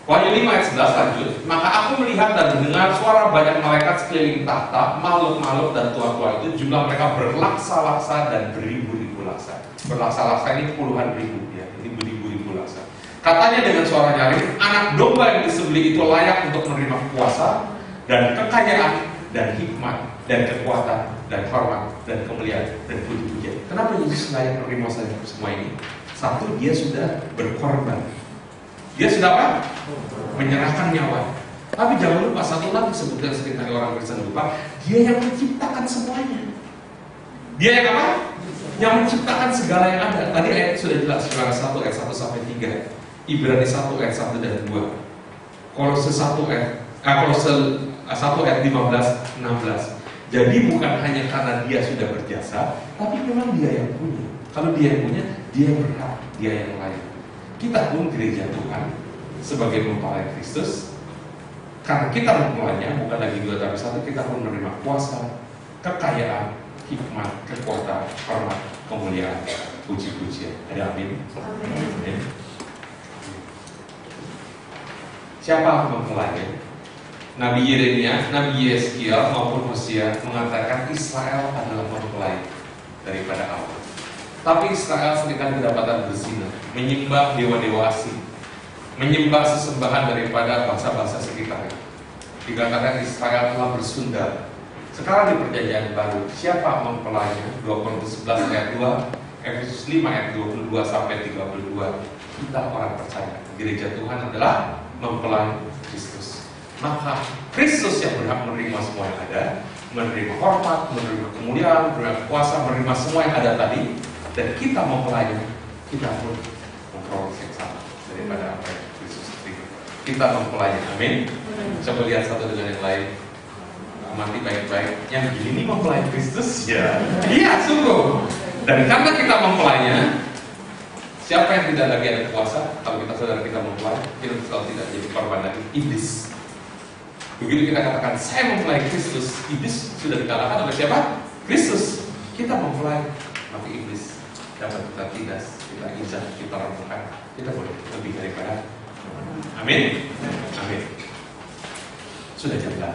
Wahyu 5 ayat 11 lanjut. Maka aku melihat dan mendengar suara banyak malaikat sekeliling tahta, makhluk-makhluk dan tua-tua itu, jumlah mereka berlaksa-laksa dan beribu-ribu laksa. Berlaksa-laksa ini puluhan ribu, ya, ini beribu-ribu laksa. Katanya dengan suara nyaring, anak domba yang disembelih itu layak untuk menerima kuasa dan kekayaan dan hikmat dan kekuatan dan hormat dan kemuliaan dan puji-pujian. Kenapa Yesus layak menerima semua ini? Satu, dia sudah berkorban. Dia sudah apa? Menyerahkan nyawa. Tapi jangan lupa satu lagi sebutkan seringkali orang Kristen lupa, dia yang menciptakan semuanya. Dia yang apa? Yang menciptakan segala yang ada. Tadi ayat sudah jelas, Yohanes 1 ayat 1 sampai 3, Ibrani 1 ayat 1 dan 2, Kolose 1 ayat 15, 16. Jadi bukan hanya karena dia sudah berjasa, tapi memang dia yang punya. Kalau dia yang punya, dia yang berhak, dia yang layak. Kita pun gereja Tuhan sebagai mempelai Kristus, karena kita mempelainya bukan lagi 2 tapi 1, kita pun menerima kuasa, kekayaan, hikmat, kekuatan, hormat, kemuliaan, puji-pujian. Ada amin? Amin. Siapa mempelainya? Nabi Yeremia, Nabi Yeskiel maupun Hosea mengatakan Israel adalah mempelai daripada Allah. Tapi Israel seringkali kedapatan berzina, menyembah dewa-dewa asing, menyembah sesembahan daripada bangsa-bangsa sekitarnya. Dikatakan Israel telah bersundal. Sekarang di perjanjian baru, siapa mempelainya? 2 Korintus 11 ayat 2, Efesus 5 ayat 22 sampai 32. Kita orang percaya, gereja Tuhan adalah mempelai Kristus. Maka Kristus yang berhak menerima semua yang ada, menerima hormat, menerima kemuliaan, menerima kuasa, menerima semua yang ada tadi. Dan kita mempelainya, kita pun memperoleh yang sama daripada apa yang Kristus terima. Kita mempelainya, amin. Coba lihat satu dengan yang lain. Amati baik-baik. Yang begini mempelai Kristus, ya. Iya, sungguh. Dan karena kita mempelainya, siapa yang tidak lagi ada kuasa? Kalau kita saudara kita mempelai, kita selalu tidak jadi korban lagi iblis. Begitu kita katakan saya mempelai Kristus, iblis sudah dikalahkan oleh siapa? Kristus. Kita mempelai, maka iblis dapat kita tindas, kita injak, kita robohkan. Kita boleh lebih daripada. Amin. Amin. Sudah jam 8.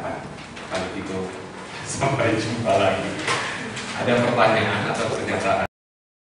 Kalau gitu sampai jumpa lagi. Ada pertanyaan atau pernyataan?